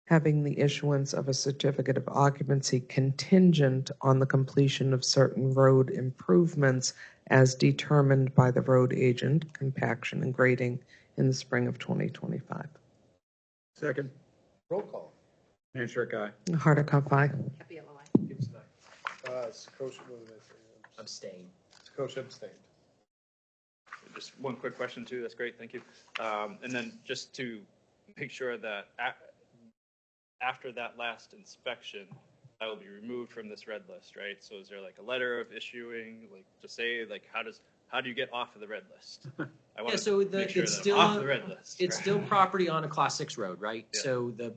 having the issuance of a certificate of occupancy contingent on the completion of certain road improvements as determined by the road agent, compaction and grading, in the spring of 2025. Second. Roll call. Manshirk, aye. Hardikoff, aye. Happy LOI. Gibson, aye. Sakosha, what did I say? Abstain. Sakosha abstained. Just one quick question too. That's great. Thank you. And then just to make sure that after that last inspection, I will be removed from this red list, right? So is there like a letter of issuing, like to say like how do you get off of the red list? I want so to make sure it's that still I'm off the red list. It's right? still property on a Class 6 road, right? Yeah. So the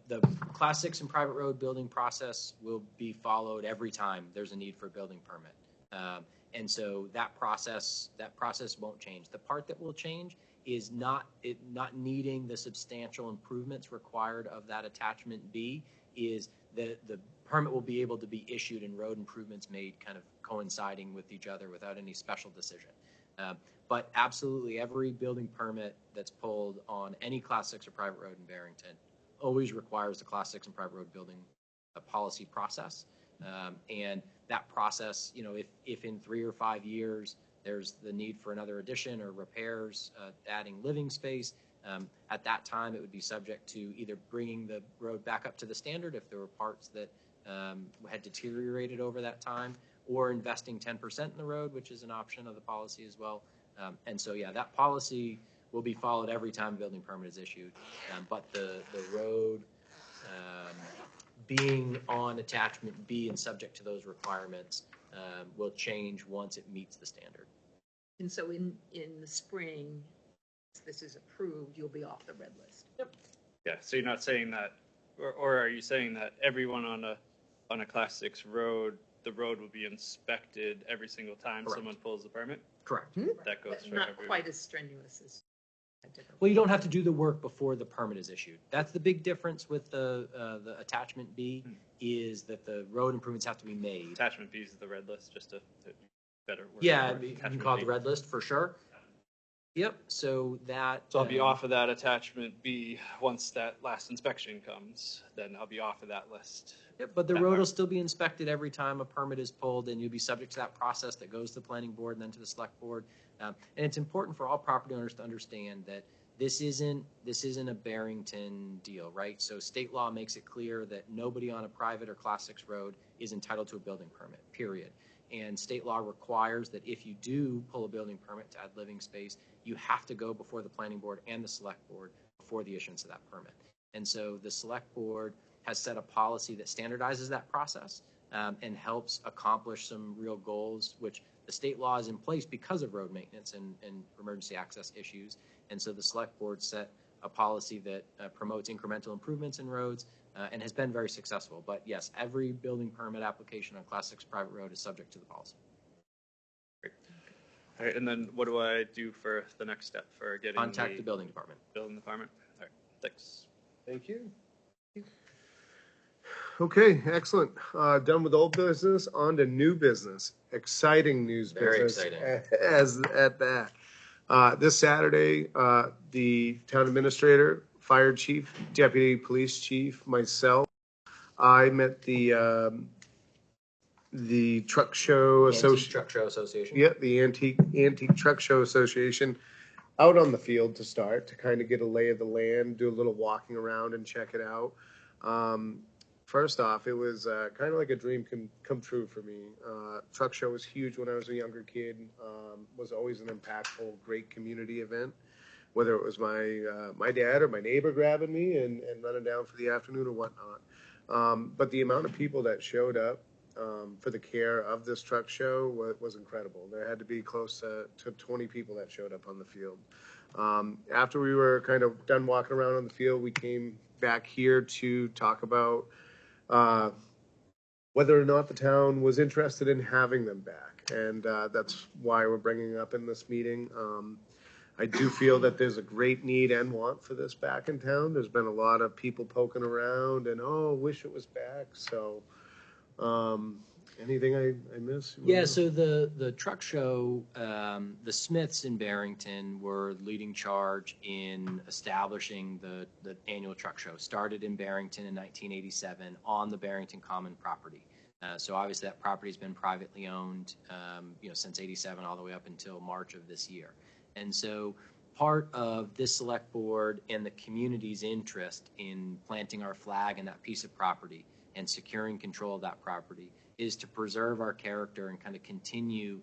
Class 6 and private road building process will be followed every time there's a need for a building permit. And so that process won't change. The part that will change is not needing the substantial improvements required of that attachment B, is the permit will be able to be issued and road improvements made kind of coinciding with each other without any special decision. But absolutely every building permit that's pulled on any Class 6 or private road in Barrington always requires the Class 6 and private road building policy process. And that process, if in 3 or 5 years there's the need for another addition or repairs, adding living space, At that time, it would be subject to either bringing the road back up to the standard if there were parts that had deteriorated over that time, or investing 10% in the road, which is an option of the policy as well. And so, yeah, that policy will be followed every time a building permit is issued. But the road being on attachment B and subject to those requirements will change once it meets the standard. And so in the spring, if this is approved, you'll be off the red list. Yep. Yeah, so you're not saying that, or are you saying that everyone on a Class 6 road, the road will be inspected every single time Correct. someone pulls the permit? Correct. That goes But for not everyone. quite as strenuous as. Well, you don't have to do the work before the permit is issued. That's the big difference with the attachment B, is that the road improvements have to be made. Attachment B is the red list, just to better word. Yeah, for it. you can Attachment call it B. the red list for sure. Yep, so that. So I'll be off of that attachment B once that last inspection comes. Then I'll be off of that list. Yep, but the that road part. will still be inspected every time a permit is pulled, and you'll be subject to that process that goes to the planning board and then to the select board. And it's important for all property owners to understand that this isn't a Barrington deal, right? So state law makes it clear that nobody on a private or Class 6 road is entitled to a building permit, period. And state law requires that if you do pull a building permit to add living space, you have to go before the planning board and the select board before the issuance of that permit. And so the select board has set a policy that standardizes that process and helps accomplish some real goals, which the state law is in place because of road maintenance and emergency access issues. And so the select board set a policy that promotes incremental improvements in roads and has been very successful. But yes, every building permit application on Class 6 private road is subject to the policy. Great. All right, and then what do I do for the next step for getting Contact the building department. building department? All right, thanks. Thank you. Okay, excellent. Done with old business, on to new business. Exciting news Very business. exciting. As at that. This Saturday, the town administrator, fire chief, deputy police chief, myself, I met the truck show Antique association. Truck Show Association. Yeah, the Antique Truck Show Association, out on the field to start, to kind of get a lay of the land, do a little walking around and check it out. First off, it was kind of like a dream come true for me. Truck show was huge when I was a younger kid. Was always an impactful, great community event. Whether it was my dad or my neighbor grabbing me and running down for the afternoon or whatnot. But the amount of people that showed up for the care of this truck show was incredible. There had to be close to 20 people that showed up on the field. After we were kind of done walking around on the field, we came back here to talk about whether or not the town was interested in having them back. And that's why we're bringing it up in this meeting. I do feel that there's a great need and want for this back in town. There's been a lot of people poking around and, wish it was back. So anything I miss? Yeah, so the truck show, the Smiths in Barrington were leading charge in establishing the annual truck show. Started in Barrington in 1987 on the Barrington Common property. So obviously that property has been privately owned, since 87 all the way up until March of this year. And so part of this select board and the community's interest in planting our flag in that piece of property and securing control of that property is to preserve our character and kind of continue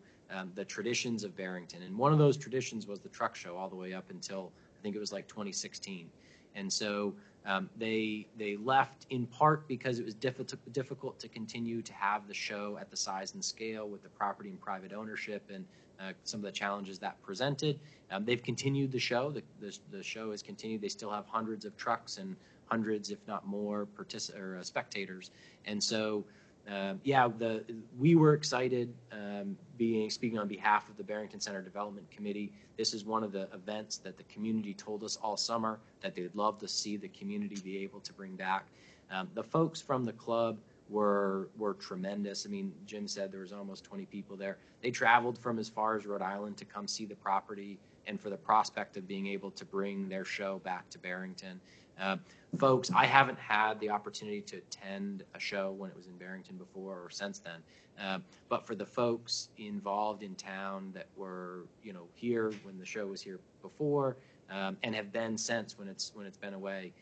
the traditions of Barrington. And one of those traditions was the truck show all the way up until I think it was like 2016. And so they left in part because it was difficult to continue to have the show at the size and scale with the property and private ownership and some of the challenges that presented. They've continued the show. The show has continued. They still have hundreds of trucks and hundreds, if not more, spectators. And so, we were excited, speaking on behalf of the Barrington Center Development Committee. This is one of the events that the community told us all summer that they'd love to see the community be able to bring back. The folks from the club were tremendous. I mean, Jim said there was almost 20 people there. They traveled from as far as Rhode Island to come see the property and for the prospect of being able to bring their show back to Barrington. Folks, I haven't had the opportunity to attend a show when it was in Barrington before or since then. But for the folks involved in town that were, here when the show was here before, and have been since when it's been away.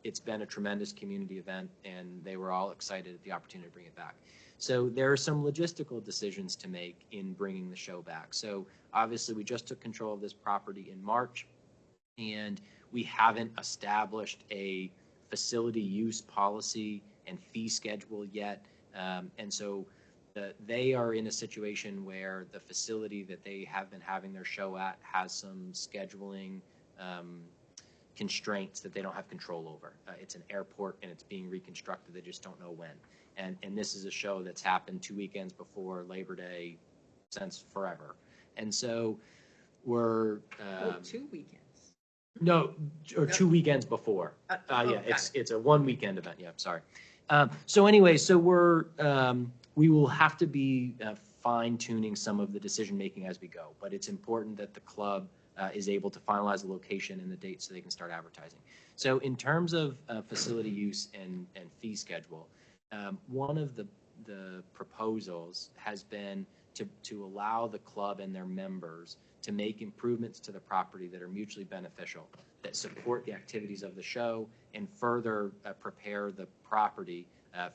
It's been a tremendous community event, and they were all excited at the opportunity to bring it back. So there are some logistical decisions to make in bringing the show back. So obviously, we just took control of this property in March, and we haven't established a facility use policy and fee schedule yet. And so they are in a situation where the facility that they have been having their show at has some scheduling constraints that they don't have control over. It's an airport and it's being reconstructed. They just don't know when. And this is a show that's happened 2 weekends before Labor Day since forever. And so we're... 2 weekends. No, or 2 weekends before. Yeah, it's a 1 weekend event. Yeah, sorry. So anyway, so we will have to be fine tuning some of the decision making as we go, but it's important that the club is able to finalize the location and the date so they can start advertising. So in terms of facility use and fee schedule, one of the proposals has been to allow the club and their members to make improvements to the property that are mutually beneficial, that support the activities of the show, and further prepare the property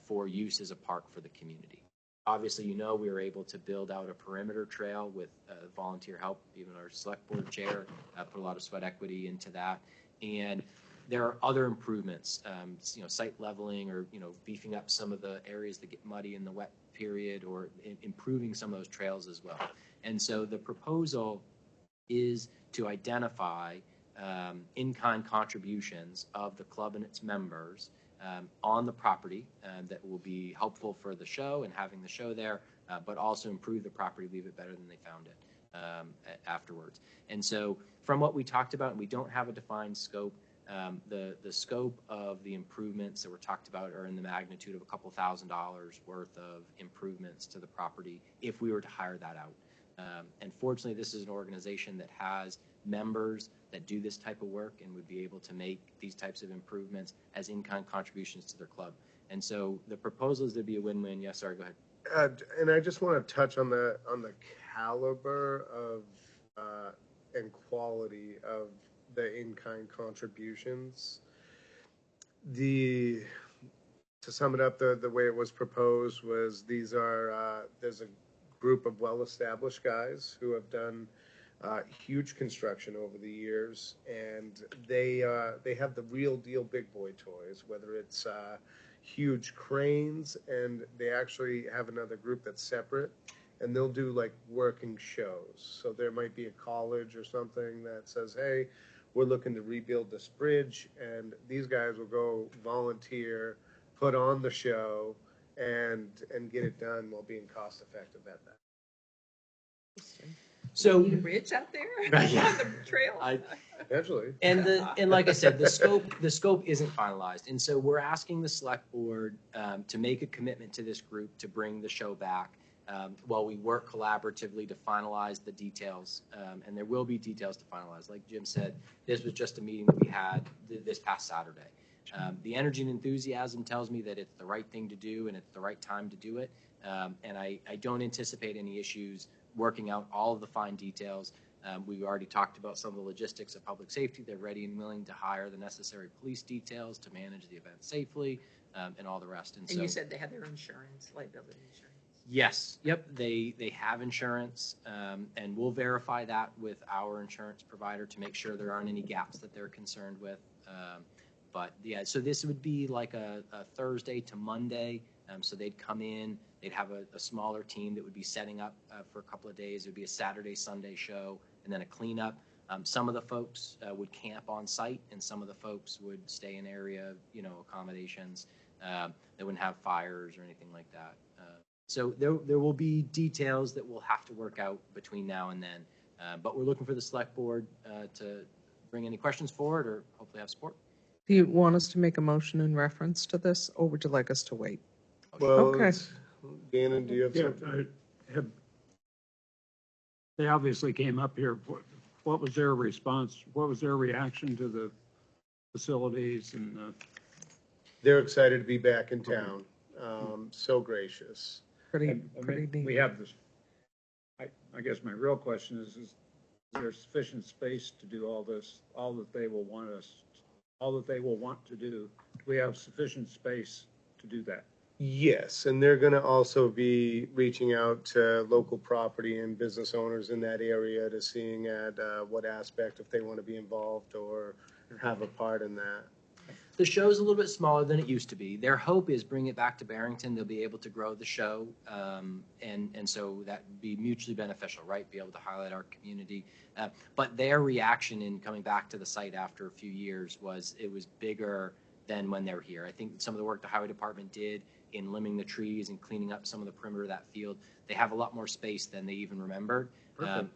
for use as a park for the community. Obviously, we were able to build out a perimeter trail with volunteer help. Even our select board chair put a lot of sweat equity into that. And there are other improvements, site leveling or, beefing up some of the areas that get muddy in the wet period, or improving some of those trails as well. And so the proposal is to identify in-kind contributions of the club and its members on the property that will be helpful for the show and having the show there, but also improve the property, leave it better than they found it afterwards. And so from what we talked about, and we don't have a defined scope, the scope of the improvements that were talked about are in the magnitude of a couple $1,000s worth of improvements to the property if we were to hire that out. And fortunately, this is an organization that has members that do this type of work and would be able to make these types of improvements as in-kind contributions to their club. And so the proposal is to be a win-win. Yes, sorry, go ahead. And I just want to touch on the caliber of and quality of the in-kind contributions. To sum it up, the way it was proposed was there's a group of well-established guys who have done huge construction over the years, and they have the real deal big boy toys, whether it's huge cranes, and they actually have another group that's separate, and they'll do like working shows. So there might be a college or something that says, hey, we're looking to rebuild this bridge, and these guys will go volunteer, put on the show, and get it done while being cost effective at that. So Need a bridge out there Yeah. on the trail. Eventually. And like I said, the scope isn't finalized, and so we're asking the select board to make a commitment to this group to bring the show back while we work collaboratively to finalize the details. And there will be details to finalize. Like Jim said, this was just a meeting that we had this past Saturday. The energy and enthusiasm tells me that it's the right thing to do and it's the right time to do it. And I don't anticipate any issues working out all of the fine details. We've already talked about some of the logistics of public safety. They're ready and willing to hire the necessary police details to manage the event safely, and all the rest. And so, you said they had their insurance, liability insurance. yes, yep, they have insurance, and we'll verify that with our insurance provider to make sure there aren't any gaps that they're concerned with. But yeah, so this would be like a Thursday to Monday. So they'd come in, they'd have a smaller team that would be setting up for a couple of days. It would be a Saturday, Sunday show, and then a cleanup. Some of the folks would camp on site, and some of the folks would stay in area, accommodations. They wouldn't have fires or anything like that. So there will be details that we'll have to work out between now and then. But we're looking for the select board to bring any questions forward or hopefully have support. Do you want us to make a motion in reference to this, or would you like us to wait? Well, Okay. Gannon, do you have Yeah, something? they obviously came up here. What was their response? What was their reaction to the facilities and They're excited to be back in town. So gracious. Pretty I mean, neat. we have this, I guess my real question is there's sufficient space to do all this, all that they will want to do. We have sufficient space to do that. Yes, and they're gonna also be reaching out to local property and business owners in that area to seeing at what aspect, if they want to be involved or have a part in that. The show's a little bit smaller than it used to be. Their hope is bring it back to Barrington. They'll be able to grow the show, and so that would be mutually beneficial, right? Be able to highlight our community. But their reaction in coming back to the site after a few years was it was bigger than when they were here. I think some of the work the highway department did in limbing the trees and cleaning up some of the perimeter of that field, they have a lot more space than they even remembered.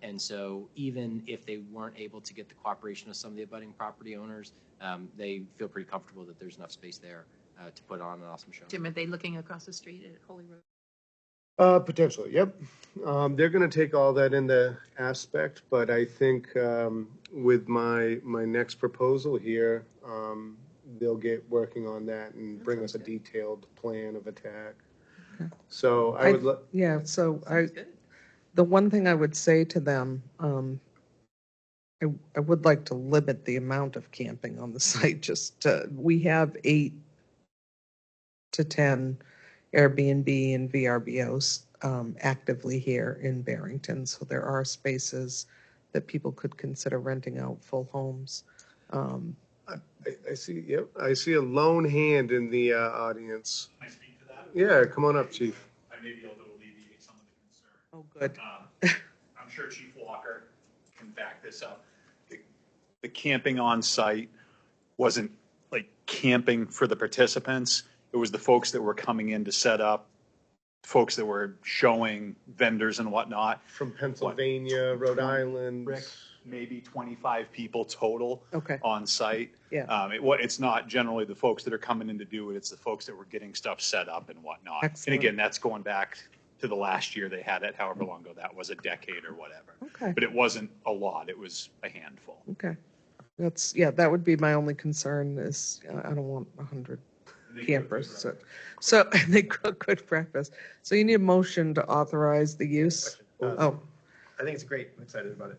And so even if they weren't able to get the cooperation of some of the abutting property owners, they feel pretty comfortable that there's enough space there to put on an awesome show. Jim, are they looking across the street at Holy Road? Potentially, yep. They're gonna take all that into aspect, but I think with my next proposal here, they'll get working on that and bring us a detailed plan of attack. Okay. So I would, Yeah, so Sounds good. the one thing I would say to them, I would like to limit the amount of camping on the site. We have 8 to 10 Airbnb and VRBOs actively here in Barrington, so there are spaces that people could consider renting out full homes. I see, yep, I see a lone hand in the audience. Can I speak to that? Yeah, come on up, chief. I may be able to alleviate some of the concern. Oh, good. I'm sure Chief Walker can back this up. The camping on site wasn't like camping for the participants. It was the folks that were coming in to set up, folks that were showing vendors and whatnot. From Pennsylvania, Rhode Island. Rick, maybe 25 people total Okay. on site. Yeah. It's not generally the folks that are coming in to do it. It's the folks that were getting stuff set up and whatnot. Excellent. And again, that's going back to the last year they had it, however long ago that was, a decade or whatever. Okay. But it wasn't a lot. It was a handful. Okay. That would be my only concern is I don't want 100 campers. So they cook good breakfast. So you need a motion to authorize the use? Oh, I think it's great. I'm excited about it.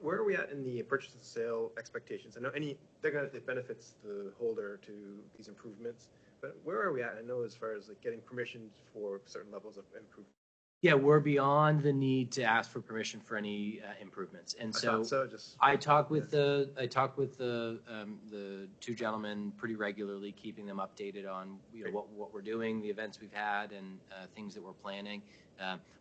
Where are we at in the purchase and sale expectations? I know it benefits the holder to these improvements, but where are we at? I know as far as like getting permission for certain levels of improvement. Yeah, we're beyond the need to ask for permission for any improvements, and I talk with the 2 gentlemen pretty regularly, keeping them updated on what we're doing, the events we've had, and things that we're planning.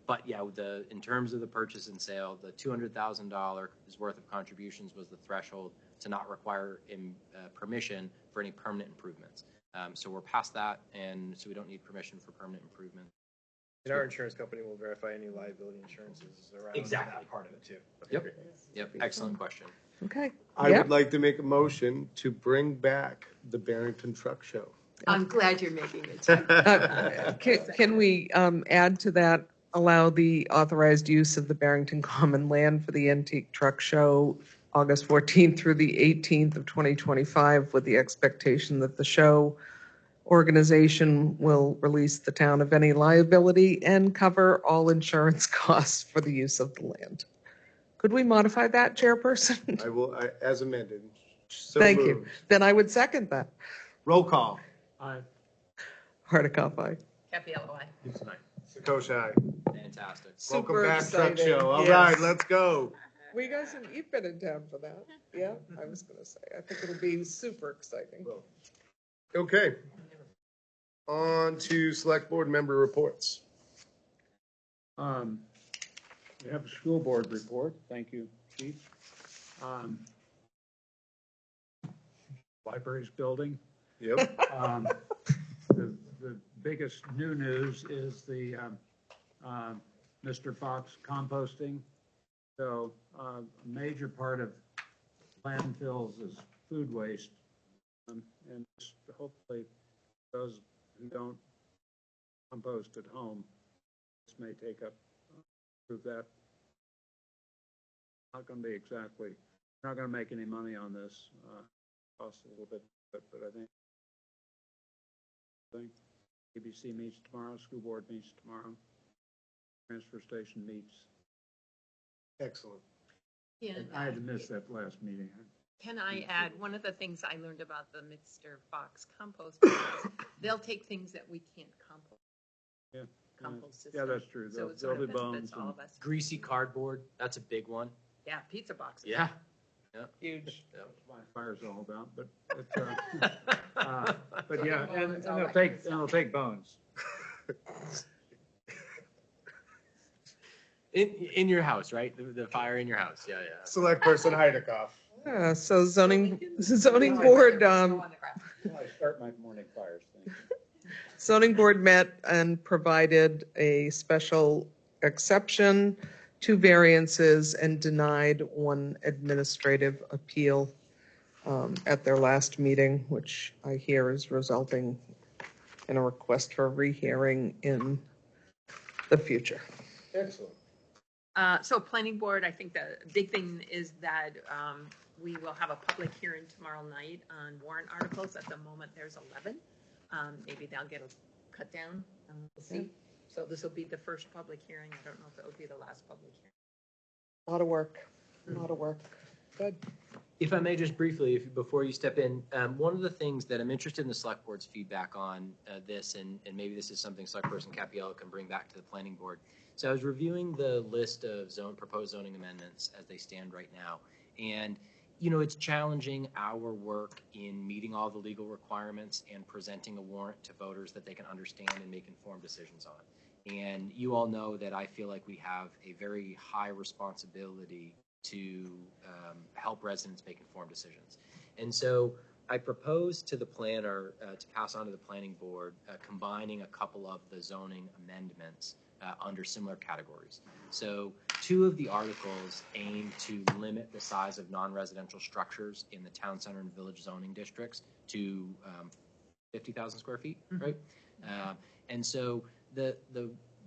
But yeah, in terms of the purchase and sale, the $200,000 worth of contributions was the threshold to not require permission for any permanent improvements. So we're past that, and so we don't need permission for permanent improvement. And our insurance company will verify any liability insurances around that part of it too. Okay, Yep. great. Yep. Excellent question. okay. I Yep. would like to make a motion to bring back the Barrington Truck Show. I'm glad you're making it. Can we add to that, allow the authorized use of the Barrington Common Land for the Antique Truck Show, August 14th through the 18th of 2025, with the expectation that the show organization will release the town of any liability and cover all insurance costs for the use of the land. Could we modify that, Chairperson? I will, as amended. So Thank you. moved. Then I would second that. Roll call. Aye. Hardikoff, aye. Capiello, aye. Sakosha, aye. Fantastic. Welcome Super back, Truck exciting. Show. All Yes. right, let's go. We got some, you've been in town for that. Yeah, I was going to say, I think it'll be super exciting. Okay. On to select board member reports. We have a school board report. Thank you, Chief. Library's building. Yep. The biggest new news is the Mr. Fox composting. So a major part of landfills is food waste. And hopefully those who don't compost at home, this may take up prove that. Not going to be exactly, not going to make any money on this. Costs a little bit, but I think ABC meets tomorrow, school board meets tomorrow, transfer station meets. Excellent. Yeah, I had to miss that last meeting. can I add, one of the things I learned about the Mr. Fox compost is they'll take things that we can't compost. Yeah. Compost system. Yeah, that's true. So They'll- it sort they'll of be bones benefits all and- of us. Greasy cardboard, that's a big one. Yeah, pizza boxes. Yeah. Huge. Yep. That's what my fire's all about, but but yeah, Taking and bones, all they'll that take, kind of and they'll stuff. take bones. In your house, right? The fire in your house. Yeah, yeah. Select person Heidekoff. Yeah, so zoning Zoning board, Go on the ground. I start my morning fires, thank you. zoning board met and provided a special exception, 2 variances, and denied 1 administrative appeal at their last meeting, which I hear is resulting in a request for rehearing in the future. Excellent. So planning board, I think the big thing is that we will have a public hearing tomorrow night on warrant articles. At the moment, there's 11. Maybe they'll get cut down. We'll see. So this will be the first public hearing. I don't know if it will be the last public hearing. A lot of work, a lot of work. Good. If I may just briefly, before you step in, one of the things that I'm interested in the select board's feedback on this, and maybe this is something select person Capiello can bring back to the planning board. So I was reviewing the list of proposed zoning amendments as they stand right now. And, it's challenging our work in meeting all the legal requirements and presenting a warrant to voters that they can understand and make informed decisions on. And you all know that I feel like we have a very high responsibility to help residents make informed decisions. And so I proposed to the planner to pass on to the planning board, combining a couple of the zoning amendments under similar categories. So 2 of the articles aim to limit the size of non-residential structures in the town center and village zoning districts to 50,000 square feet, right? And so the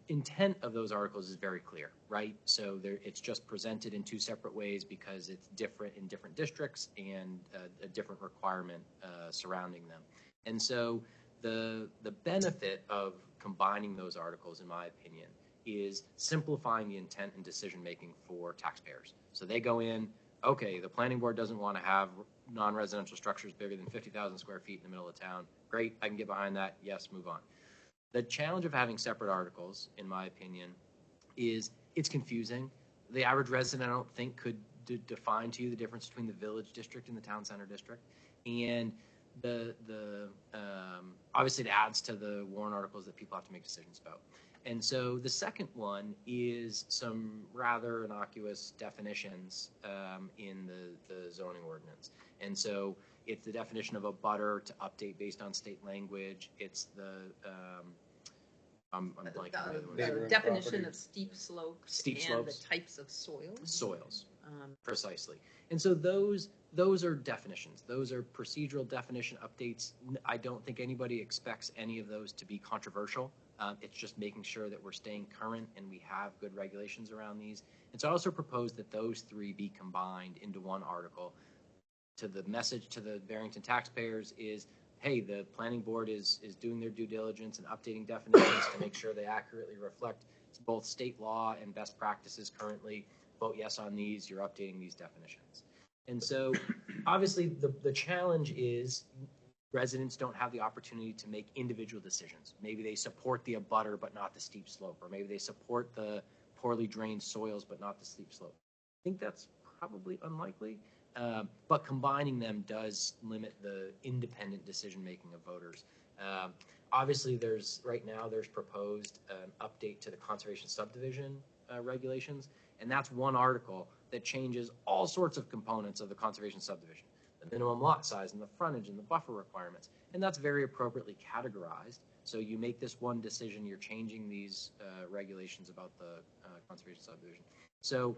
intent of those articles is very clear, right? So it's just presented in 2 separate ways because it's different in different districts and a different requirement surrounding them. And so the benefit of combining those articles, in my opinion, is simplifying the intent and decision making for taxpayers. So they go in, okay, the planning board doesn't want to have non-residential structures bigger than 50,000 square feet in the middle of town. Great, I can get behind that. Yes, move on. The challenge of having separate articles, in my opinion, is it's confusing. The average resident, I don't think, could define to you the difference between the village district and the town center district. And obviously it adds to the warrant articles that people have to make decisions about. And so the second one is some rather innocuous definitions in the zoning ordinance. And so it's the definition of a butter to update based on state language. It's the I'm blanking on the other ones. The definition of steep slopes Steep and slopes. the types of soils. Soils, precisely. And so those are definitions. Those are procedural definition updates. I don't think anybody expects any of those to be controversial. It's just making sure that we're staying current and we have good regulations around these. And so I also propose that those 3 be combined into 1 article. To the message to the Barrington taxpayers is, hey, the planning board is doing their due diligence and updating definitions to make sure they accurately reflect both state law and best practices currently. Vote yes on these, you're updating these definitions. And so obviously the challenge is residents don't have the opportunity to make individual decisions. Maybe they support the abutter but not the steep slope, or maybe they support the poorly drained soils but not the steep slope. I think that's probably unlikely. But combining them does limit the independent decision-making of voters. Obviously, right now there's proposed an update to the conservation subdivision regulations, and that's 1 article that changes all sorts of components of the conservation subdivision, the minimum lot size and the frontage and the buffer requirements, and that's very appropriately categorized. So you make this 1 decision, you're changing these regulations about the conservation subdivision. So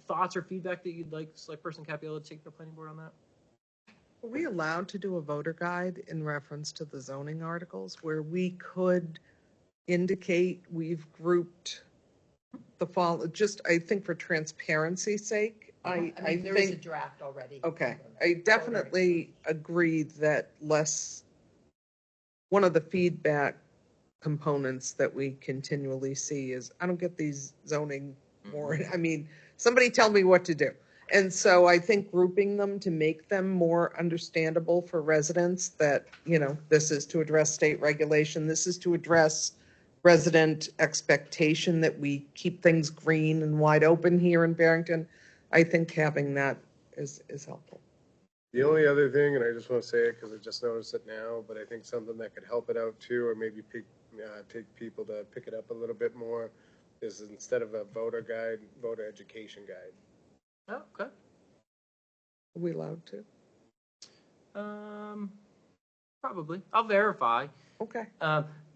thoughts or feedback that you'd like Select Person Capiello to take to the planning board on that? Are we allowed to do a voter guide in reference to the zoning articles where we could indicate we've grouped the fall, just, I think for transparency's sake, I mean, there is a think, draft already. okay, I definitely agree that one of the feedback components that we continually see is, I don't get these zoning warrant, I mean, somebody tell me what to do. And so I think grouping them to make them more understandable for residents that, this is to address state regulation, this is to address resident expectation that we keep things green and wide open here in Barrington. I think having that is helpful. The only other thing, and I just want to say it because I just noticed it now, but I think something that could help it out too, or maybe take people to pick it up a little bit more, is instead of a voter guide, voter education guide. Oh, okay. Are we allowed to? Probably. I'll verify. Okay.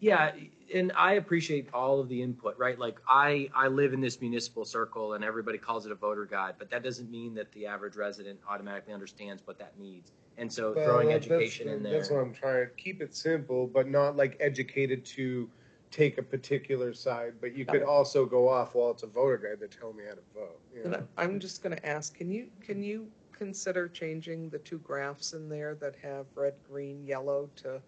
Yeah, and I appreciate all of the input, right? Like I live in this municipal circle and everybody calls it a voter guide, but that doesn't mean that the average resident automatically understands what that means. And so throwing education in there. That's what I'm trying to keep it simple, but not like educated to take a particular side, but you could also go off, well, it's a voter guide that tell me how to vote. And I'm just going to ask, can you consider changing the two graphs in there that have red, green, yellow to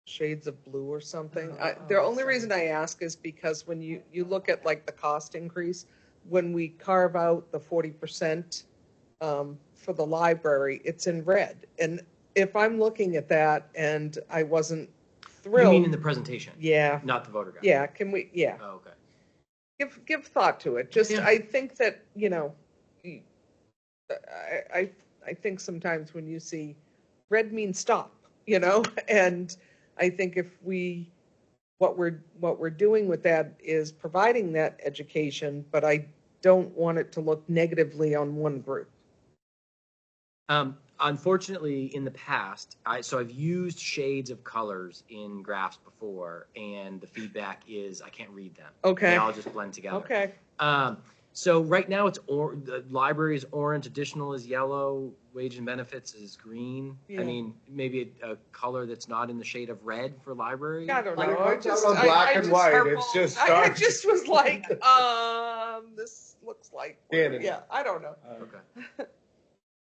shades of blue or something? The only reason I ask is because when you look at like the cost increase, when we carve out the 40% for the library, it's in red. And if I'm looking at that and I wasn't thrilled. You mean in the presentation? Yeah. Not the voter guide? Yeah, can we, yeah. Oh, okay. Give thought to it. Just, Yeah. I think that, I think sometimes when you see red means stop, and I think if what we're doing with that is providing that education, but I don't want it to look negatively on one group. Unfortunately, in the past, I've used shades of colors in graphs before, and the feedback is I can't read them. Okay. They all just blend together. Okay. So right now it's the library is orange, additional is yellow, wage and benefits is green. Yeah. I mean, maybe a color that's not in the shade of red for library. I don't know. I just black and white. It's just I dark. just was like, this looks like. Danny. Yeah, I don't know. Okay.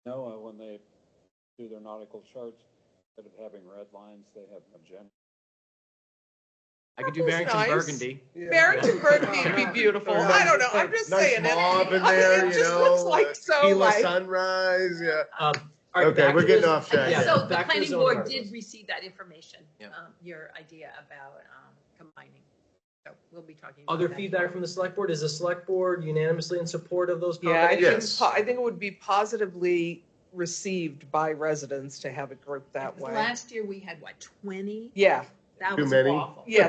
No, when they do their nautical charts, instead of having red lines, they have magenta. I could do Purple's Barrington nice. Burgundy. Yeah. Barrington Burgundy would be beautiful. Or I don't know. I'm just nice saying. mauve in there, It just looks like so tequila like. sunrise. Yeah. All right, Okay, back we're to getting this- off track. Yeah, So the back to planning zoning board articles. did receive that information, Yeah. your idea about combining. So we'll be talking about Other that. feedback from the select board? Is the select board unanimously in support of those Yeah, combinations? I think it would be positively received by residents to have it grouped that way. Last year we had 20? Yeah, That Too was many? awful. yeah,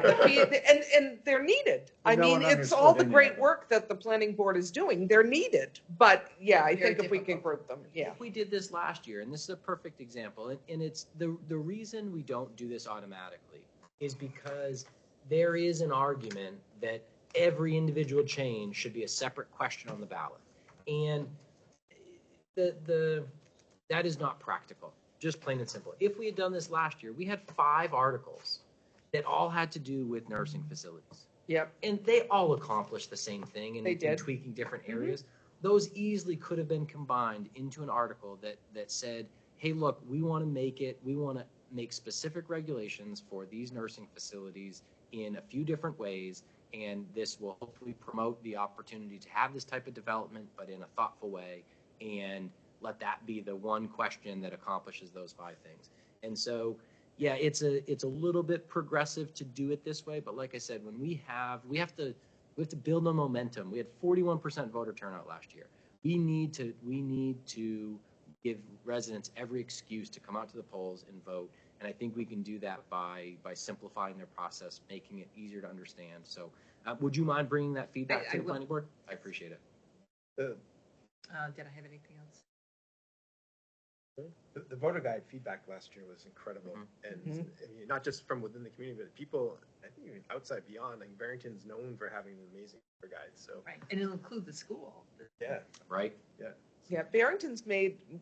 and they're needed. I No mean, one it's all the understood any great of it. work that the planning board is doing. They're needed, but yeah, I Very think if we can difficult. group them, yeah. We did this last year, and this is a perfect example. And it's the reason we don't do this automatically is because there is an argument that every individual change should be a separate question on the ballot. And that is not practical, just plain and simple. If we had done this last year, we had 5 articles that all had to do with nursing facilities. Yep. And they all accomplished the same thing They in did. tweaking different areas. Those easily could have been combined into an article that said, hey, look, we want to make specific regulations for these nursing facilities in a few different ways, and this will hopefully promote the opportunity to have this type of development, but in a thoughtful way, and let that be the one question that accomplishes those 5 things. And so, yeah, it's a little bit progressive to do it this way, but like I said, when we have to build on momentum. We had 41% voter turnout last year. We need to give residents every excuse to come out to the polls and vote. And I think we can do that by simplifying their process, making it easier to understand. So would you mind bringing that feedback I to the will. planning board? I appreciate it. Did I have anything else? The voter guide feedback last year was incredible, and I mean, not just from within the community, but people, I think even outside beyond. Like Barrington's known for having an amazing voter guide. So Right, and it'll include the school. yeah, Right? yeah. Yeah,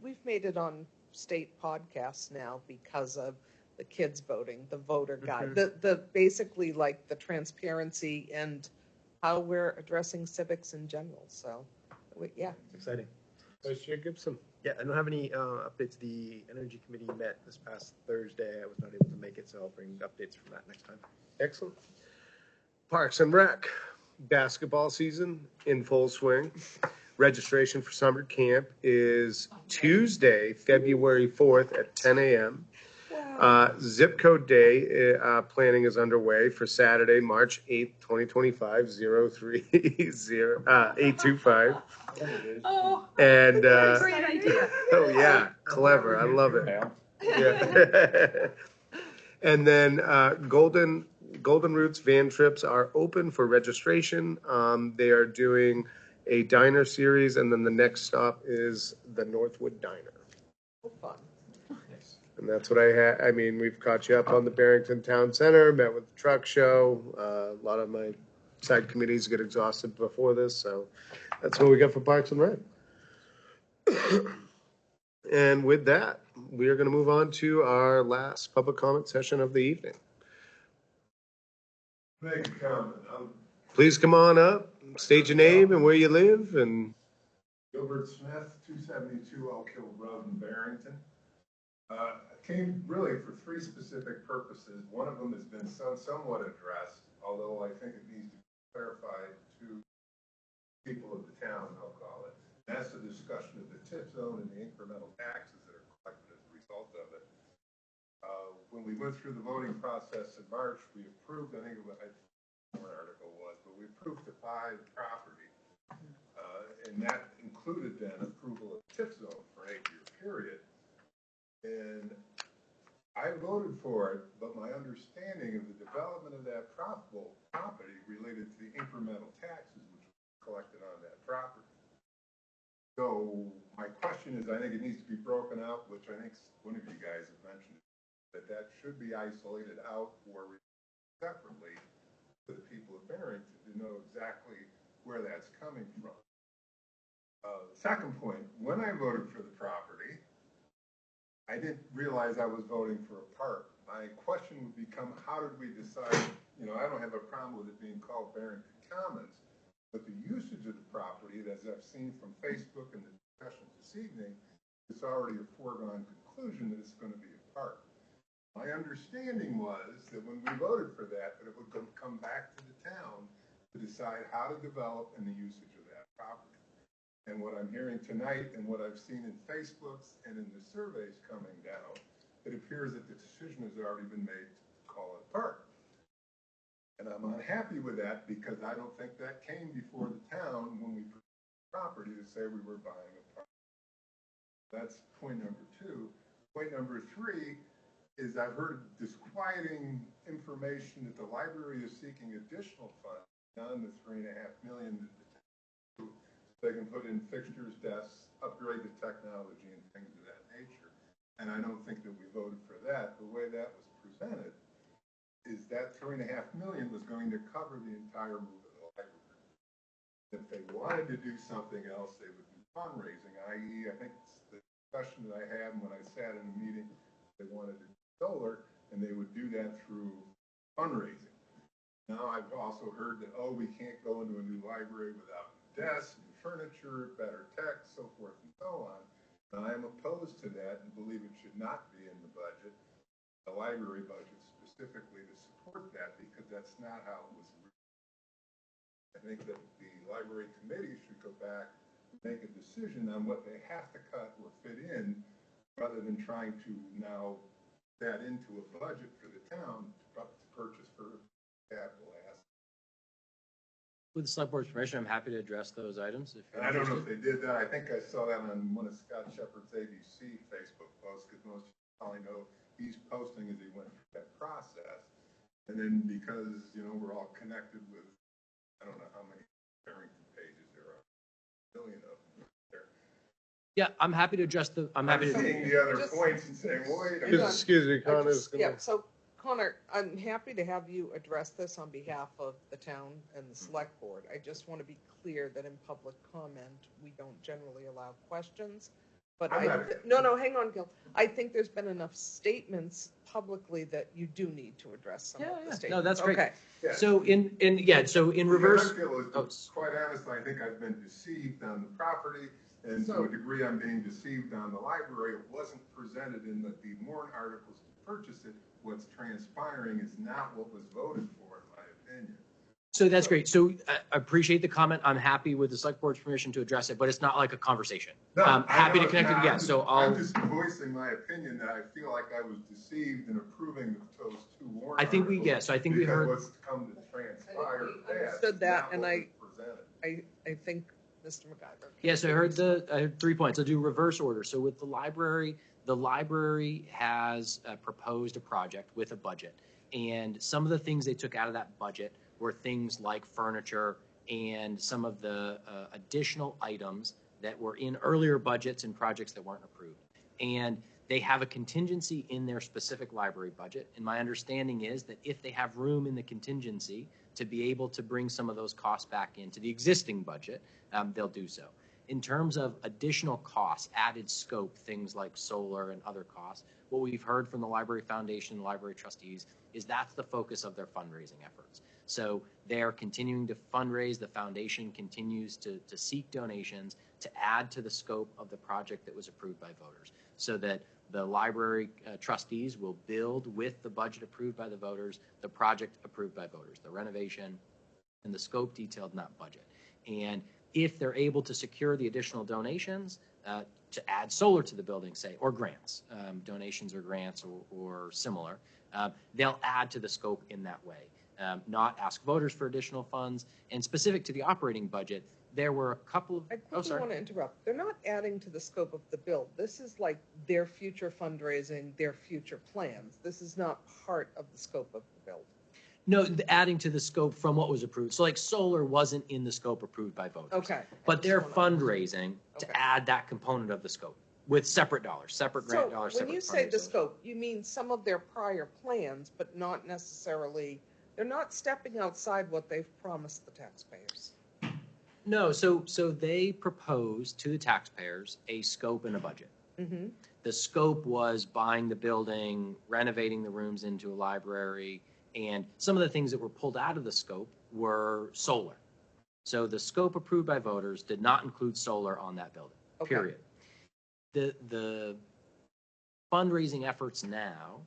we've made it on state podcasts now because of the kids voting, the voter guide, the basically like the transparency and how we're addressing civics in general. So, yeah. It's exciting. Vice Chair Gibson. Yeah, I don't have any updates. The Energy Committee met this past Thursday. I was not able to make it, so I'll bring updates from that next time. Excellent. Parks and Rec. basketball season in full swing. Registration for summer camp is Tuesday, February 4th at 10 a.m. Zip code day planning is underway for Saturday, March 8th, 2025, 825. Oh, And, great idea. oh yeah, clever. I love it. Yeah. And then Golden Roots van trips are open for registration. They are doing a diner series, and then the next stop is the Northwood Diner. Fun. And that's what I had. I mean, we've caught you up on the Barrington Town Center, met with the truck show. A lot of my side committees get exhausted before this, so that's what we got for Parks and Rec. And with that, we are going to move on to our last public comment session of the evening. Make a comment. I'm Please come on up, state your name and where you live, and Gilbert Smith, 272 Elk Hill Road in Barrington. I came really for three specific purposes. One of them has been somewhat addressed, although I think it needs to be clarified to people of the town, I'll call it. That's the discussion of the tip zone and the incremental taxes that are collected as a result of it. When we went through the voting process in March, we approved, I think it was, an article was, but we approved to buy the property. And that included then approval of tip zone for an 8-year period. And I voted for it, but my understanding of the development of that property related to the incremental taxes which were collected on that property. So my question is, I think it needs to be broken out, which I think one of you guys have mentioned, that should be isolated out or separately for the people of Barrington to know exactly where that's coming from. Second point, when I voted for the property, I didn't realize I was voting for a park. My question would become, how did we decide, I don't have a problem with it being called Barrington Commons, but the usage of the property, as I've seen from Facebook and the discussions this evening, it's already a foregone conclusion that it's going to be a park. My understanding was that when we voted for that it would come back to the town to decide how to develop and the usage of that property. And what I'm hearing tonight and what I've seen in Facebooks and in the surveys coming down, it appears that the decision has already been made to call it a park. And I'm unhappy with that because I don't think that came before the town when we put the property to say we were buying a park. That's point number two. Point number three is I've heard disquieting information that the library is seeking additional funds beyond the $3.5 million that the town, they can put in fixtures, desks, upgrade the technology and things of that nature. And I don't think that we voted for that. The way that was presented is that $3.5 million was going to cover the entire move of the library. If they wanted to do something else, they would do fundraising, i.e. I think it's the discussion that I had when I sat in a meeting, they wanted to do solar, and they would do that through fundraising. Now I've also heard that, we can't go into a new library without desks, new furniture, better tech, so forth and so on. And I am opposed to that and believe it should not be in the budget, the library budget specifically, to support that, because that's not how it was written. I think that the library committee should go back and make a decision on what they have to cut or fit in, rather than trying to now that into a budget for the town to purchase for capital assets. With the select board's permission, I'm happy to address those items. And I don't know if they did that. I think I saw that on one of Scott Shepard's ABC Facebook posts, because most people probably know he's posting as he went through that process. And then because, we're all connected with, I don't know how many Barrington pages there are, a million of them there. Yeah, I'm happy to address I'm happy to. Seeing the other points and saying, wait a minute. excuse me, Connor's Yeah, gonna. so Connor, I'm happy to have you address this on behalf of the town and the select board. I just want to be clear that in public comment, we don't generally allow questions. But no, hang on, Gil. I think there's been enough statements publicly that you do need to address some of the statements. No, that's great. Okay. Yeah. So in reverse. Quite honestly, I think I've been deceived on the property, and to a degree I'm being deceived on the library. It wasn't presented in the warrant articles to purchase it. What's transpiring is not what was voted for, in my opinion. So that's great. So I appreciate the comment. I'm happy with the select board's permission to address it, but it's not like a conversation. I'm happy to connect it again. So I'm just voicing my opinion that I feel like I was deceived in approving those two warrant I think articles. so I think we heard. What's come to transpire I understood that, and I think Mr. MacGyver. Yes, I heard 3 points. I'll do reverse order. So with the library has proposed a project with a budget. And some of the things they took out of that budget were things like furniture and some of the additional items that were in earlier budgets and projects that weren't approved. And they have a contingency in their specific library budget. And my understanding is that if they have room in the contingency to be able to bring some of those costs back into the existing budget, they'll do so. In terms of additional costs, added scope, things like solar and other costs, what we've heard from the Library Foundation, the library trustees, is that's the focus of their fundraising efforts. So they're continuing to fundraise. The foundation continues to seek donations to add to the scope of the project that was approved by voters, so that the library trustees will build with the budget approved by the voters, the project approved by voters, the renovation and the scope detailed in that budget. And if they're able to secure the additional donations to add solar to the building, say, or grants, donations or grants or similar, they'll add to the scope in that way. Not ask voters for additional funds. And specific to the operating budget, there were a couple of... I quickly want to interrupt. They're not adding to the scope of the bill. This is like their future fundraising, their future plans. This is not part of the scope of the bill. No, adding to the scope from what was approved. So like solar wasn't in the scope approved by voters. Okay. But they're fundraising to add that component of the scope with separate dollars, separate grant dollars. So when you say the scope, you mean some of their prior plans, but not necessarily, they're not stepping outside what they've promised the taxpayers. No, so they proposed to the taxpayers a scope and a budget. Mm-hmm. The scope was buying the building, renovating the rooms into a library, and some of the things that were pulled out of the scope were solar. So the scope approved by voters did not include solar on that building, period. The fundraising efforts now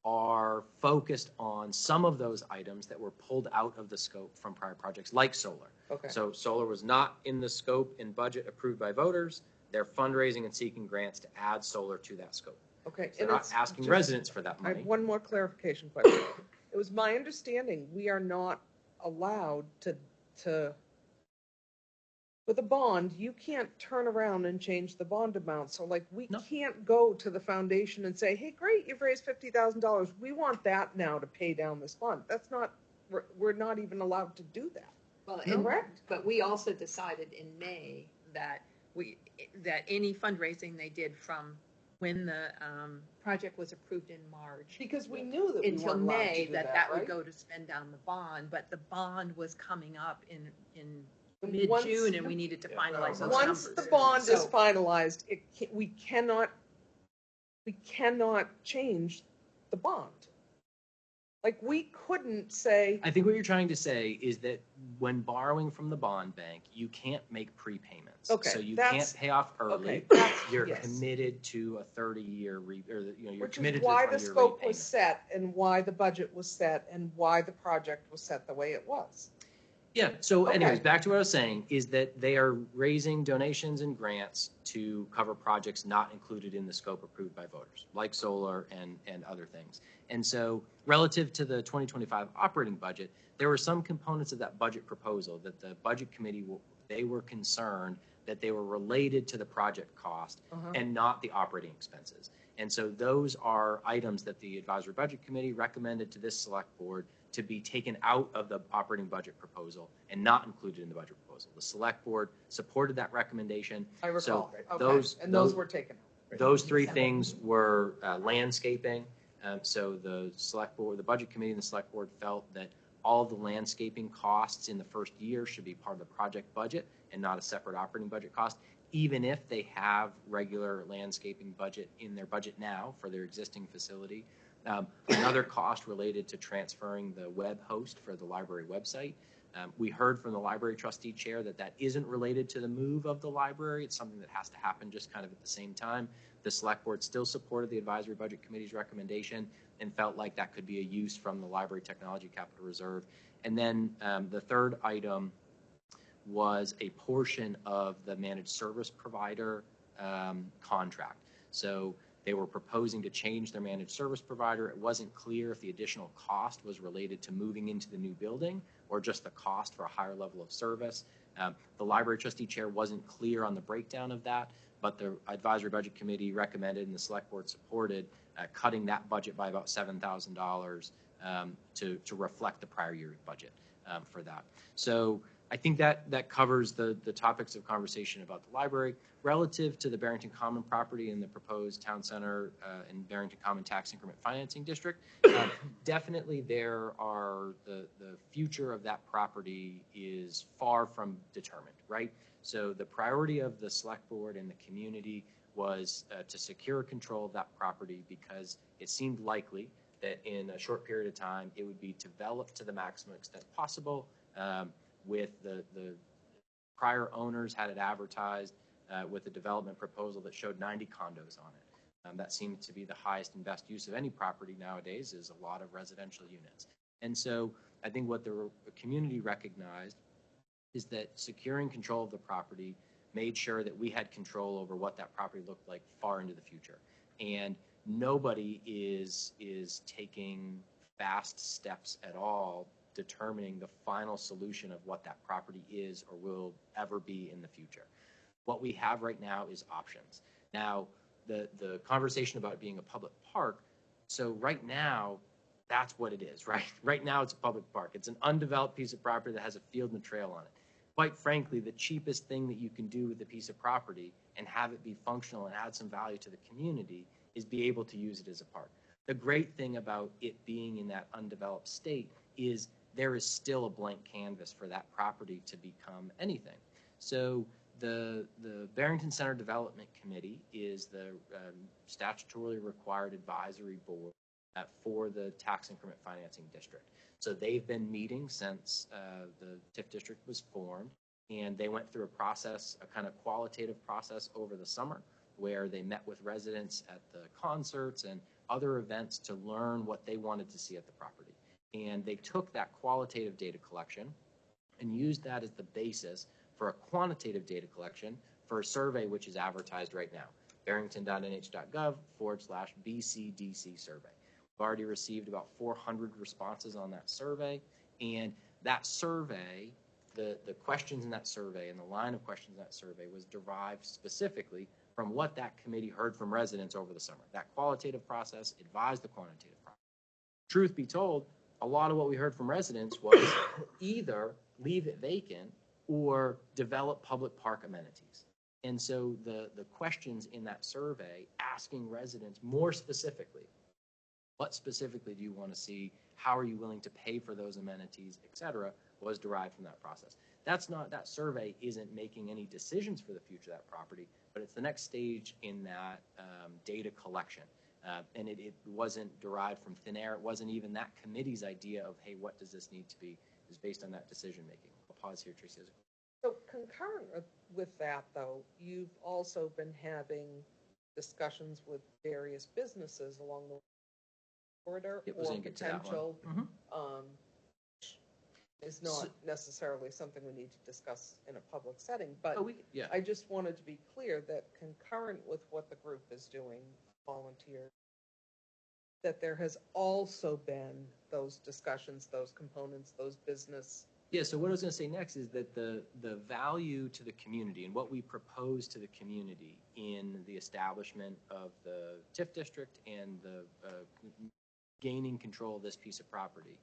are focused on some of those items that were pulled out of the scope from prior projects, like solar. Okay. So solar was not in the scope and budget approved by voters. They're fundraising and seeking grants to add solar to that scope. Okay. So they're not asking residents for that I have money. one more clarification question. It was my understanding we are not allowed to with a bond, you can't turn around and change the bond amount. So like we can't go to the foundation and say, hey, great, you've raised $50,000. We want that now to pay down this bond. That's not, we're not even allowed to do that. Well, correct. But we also decided in May that any fundraising they did from when the project was approved in March. Because we knew that until we weren't allowed May to do that right? would go to spend down the bond, but the bond was coming up in Once- mid-June, and we needed to finalize those Once numbers. the bond is So- finalized, we cannot change the bond. Like we couldn't say, I think what you're trying to say is that when borrowing from the bond bank, you can't make prepayments. Okay, So you that's- can't pay off early. You're yes. committed to a 30-year, you're which committed is why to a the 20-year scope repayment. was set and why the budget was set and why the project was set the way it was. Yeah, so Okay. anyways, back to what I was saying, is that they are raising donations and grants to cover projects not included in the scope approved by voters, like solar and other things. And so relative to the 2025 operating budget, there were some components of that budget proposal that the budget committee, they were concerned that they were related to the project cost and not the operating expenses. And so those are items that the advisory budget committee recommended to this select board to be taken out of the operating budget proposal and not included in the budget proposal. The select board supported that recommendation. I recall. So Okay. Those were taken out. Those three things were landscaping. So the select board, the budget committee and the select board felt that all of the landscaping costs in the first year should be part of the project budget and not a separate operating budget cost, even if they have regular landscaping budget in their budget now for their existing facility. Another cost related to transferring the web host for the library website. We heard from the library trustee chair that isn't related to the move of the library. It's something that has to happen just kind of at the same time. The select board still supported the advisory budget committee's recommendation and felt like that could be a use from the library technology capital reserve. And then the third item was a portion of the managed service provider contract. So they were proposing to change their managed service provider. It wasn't clear if the additional cost was related to moving into the new building or just the cost for a higher level of service. The library trustee chair wasn't clear on the breakdown of that, but the advisory budget committee recommended and the select board supported cutting that budget by about $7,000 to reflect the prior year budget for that. So I think that covers the topics of conversation about the library. Relative to the Barrington Common property and the proposed town center and Barrington Common tax increment financing district, definitely there are the future of that property is far from determined, right? So the priority of the select board and the community was to secure control of that property because it seemed likely that in a short period of time it would be developed to the maximum extent possible. With the prior owners had it advertised with a development proposal that showed 90 condos on it. That seemed to be the highest and best use of any property nowadays is a lot of residential units. And so I think what the community recognized is that securing control of the property made sure that we had control over what that property looked like far into the future. And nobody is taking fast steps at all determining the final solution of what that property is or will ever be in the future. What we have right now is options. Now, the conversation about it being a public park, so right now, that's what it is, right? Right now, it's a public park. It's an undeveloped piece of property that has a field and a trail on it. Quite frankly, the cheapest thing that you can do with a piece of property and have it be functional and add some value to the community is be able to use it as a park. The great thing about it being in that undeveloped state is there is still a blank canvas for that property to become anything. So the Barrington Center Development Committee is the statutorily required advisory board for the tax increment financing district. So they've been meeting since the TIF district was formed, and they went through a process, a kind of qualitative process over the summer where they met with residents at the concerts and other events to learn what they wanted to see at the property. And they took that qualitative data collection and used that as the basis for a quantitative data collection for a survey which is advertised right now, barrington.nh.gov/BCDC survey. We've already received about 400 responses on that survey, and that survey, the questions in that survey and the line of questions in that survey was derived specifically from what that committee heard from residents over the summer. That qualitative process advised the quantitative process. Truth be told, a lot of what we heard from residents was either leave it vacant or develop public park amenities. And so the questions in that survey asking residents more specifically, what specifically do you want to see? How are you willing to pay for those amenities, et cetera, was derived from that process. That survey isn't making any decisions for the future of that property, but it's the next stage in that data collection. And it wasn't derived from thin air. It wasn't even that committee's idea of, hey, what does this need to be? It was based on that decision making. I'll pause here, Tracy. So concurrent with that, though, you've also been having discussions with various businesses along the corridor or potential, is not necessarily something we need to discuss in a public setting, but I just wanted to be clear that concurrent with what the group is doing, volunteer, that there has also been those discussions, those components, those business. Yeah, so what I was going to say next is that the value to the community and what we propose to the community in the establishment of the TIF district and the gaining control of this piece of property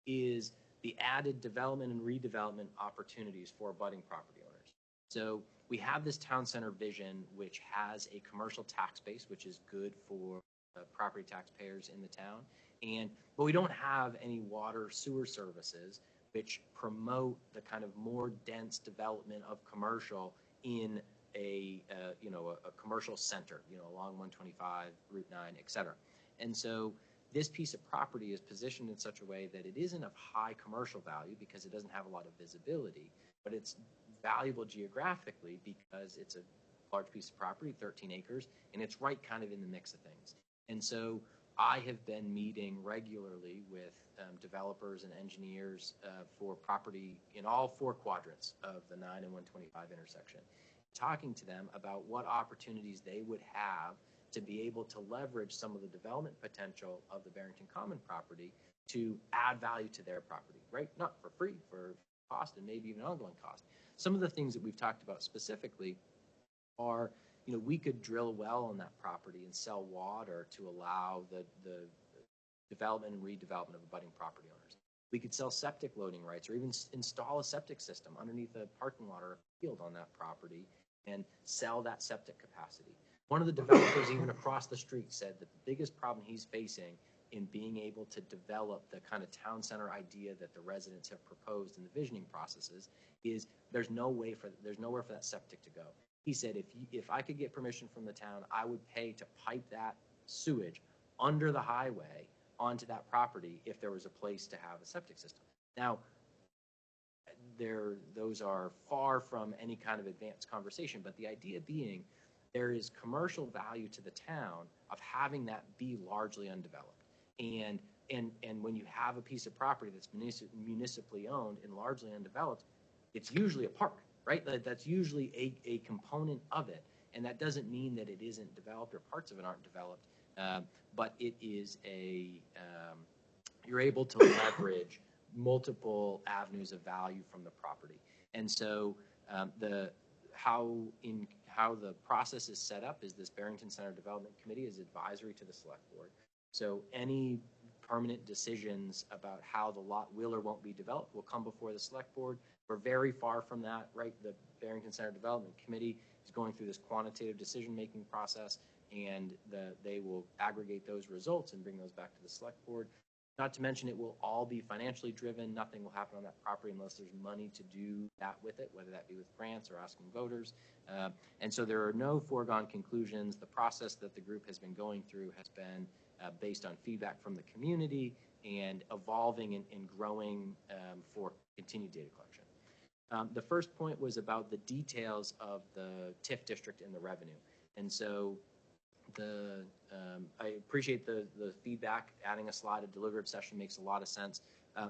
is the added development and redevelopment opportunities for abutting property owners. So we have this town center vision which has a commercial tax base, which is good for property taxpayers in the town, but we don't have any water sewer services which promote the kind of more dense development of commercial in a commercial center, along 125, Route 9, et cetera. And so this piece of property is positioned in such a way that it isn't of high commercial value because it doesn't have a lot of visibility, but it's valuable geographically because it's a large piece of property, 13 acres, and it's right kind of in the mix of things. And so I have been meeting regularly with developers and engineers for property in all 4 quadrants of the 9 and 125 intersection, talking to them about what opportunities they would have to be able to leverage some of the development potential of the Barrington Common property to add value to their property, right? Not for free, for cost and maybe even ongoing cost. Some of the things that we've talked about specifically are, we could drill a well on that property and sell water to allow the development and redevelopment of abutting property owners. We could sell septic loading rights or even install a septic system underneath a parking lot or a field on that property and sell that septic capacity. One of the developers even across the street said that the biggest problem he's facing in being able to develop the kind of town center idea that the residents have proposed in the visioning processes is there's nowhere for that septic to go. He said if I could get permission from the town, I would pay to pipe that sewage under the highway onto that property if there was a place to have a septic system. Now, those are far from any kind of advanced conversation, but the idea being there is commercial value to the town of having that be largely undeveloped. And when you have a piece of property that's municipally owned and largely undeveloped, it's usually a park, right? That's usually a component of it. And that doesn't mean that it isn't developed or parts of it aren't developed, but it is you're able to leverage multiple avenues of value from the property. And so how the process is set up is this Barrington Center Development Committee is advisory to the Select Board. So any permanent decisions about how the lot will or won't be developed will come before the Select Board. We're very far from that, right? The Barrington Center Development Committee is going through this quantitative decision-making process, and they will aggregate those results and bring those back to the Select Board. Not to mention it will all be financially driven. Nothing will happen on that property unless there's money to do that with it, whether that be with grants or asking voters. And so there are no foregone conclusions. The process that the group has been going through has been based on feedback from the community and evolving and growing for continued data collection. The first point was about the details of the TIF district and the revenue. And so I appreciate the feedback. Adding a slide, a deliberative session makes a lot of sense.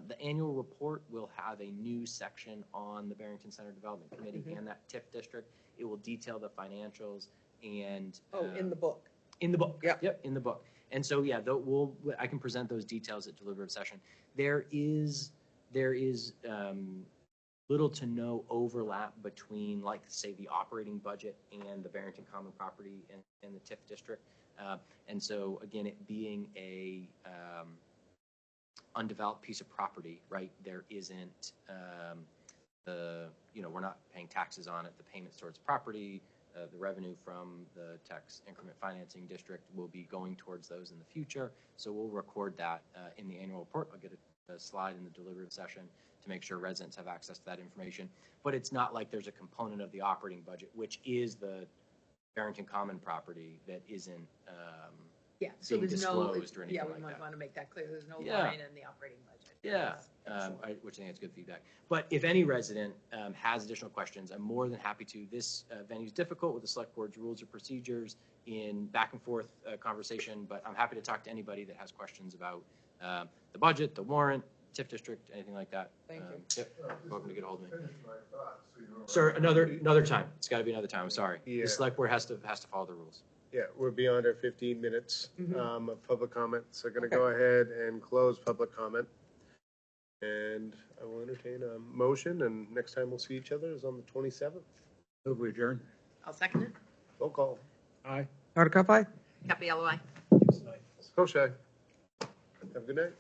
The annual report will have a new section on the Barrington Center Development Committee and that TIF district. It will detail the financials and in the book. In the book, yep, in the book. And so yeah, I can present those details at deliberative session. There is little to no overlap between, like, say, the operating budget and the Barrington Common property and the TIF district. And so, again, it being a undeveloped piece of property, right, there isn't we're not paying taxes on it. The payments towards property, the revenue from the tax increment financing district will be going towards those in the future. So we'll record that in the annual report. I'll get a slide in the deliberative session to make sure residents have access to that information. But it's not like there's a component of the operating budget, which is the Barrington Common property, that isn't so being there's disclosed or anything like that. we might want to make that clear. There's no line in the operating budget. Yeah, which I think is good feedback. But if any resident has additional questions, I'm more than happy to. This venue is difficult with the Select Board's rules or procedures in back and forth conversation, but I'm happy to talk to anybody that has questions about the budget, the warrant, TIF district, anything like that. Thank you. Yep, welcome to get a hold of me. Finish my thought, so you know. Sir, another time. It's got to be another time. I'm sorry. Yeah. The Select Board has to follow the rules. Yeah, we're beyond our 15 minutes of public comment, so I'm going to go ahead and close public comment. And I will entertain a motion, and next time we'll see each other is on the 27th. Move we adjourn. I'll second it. Roll call. Aye. Hardikoff, aye. Capiello, aye. Koshai. Have a good night.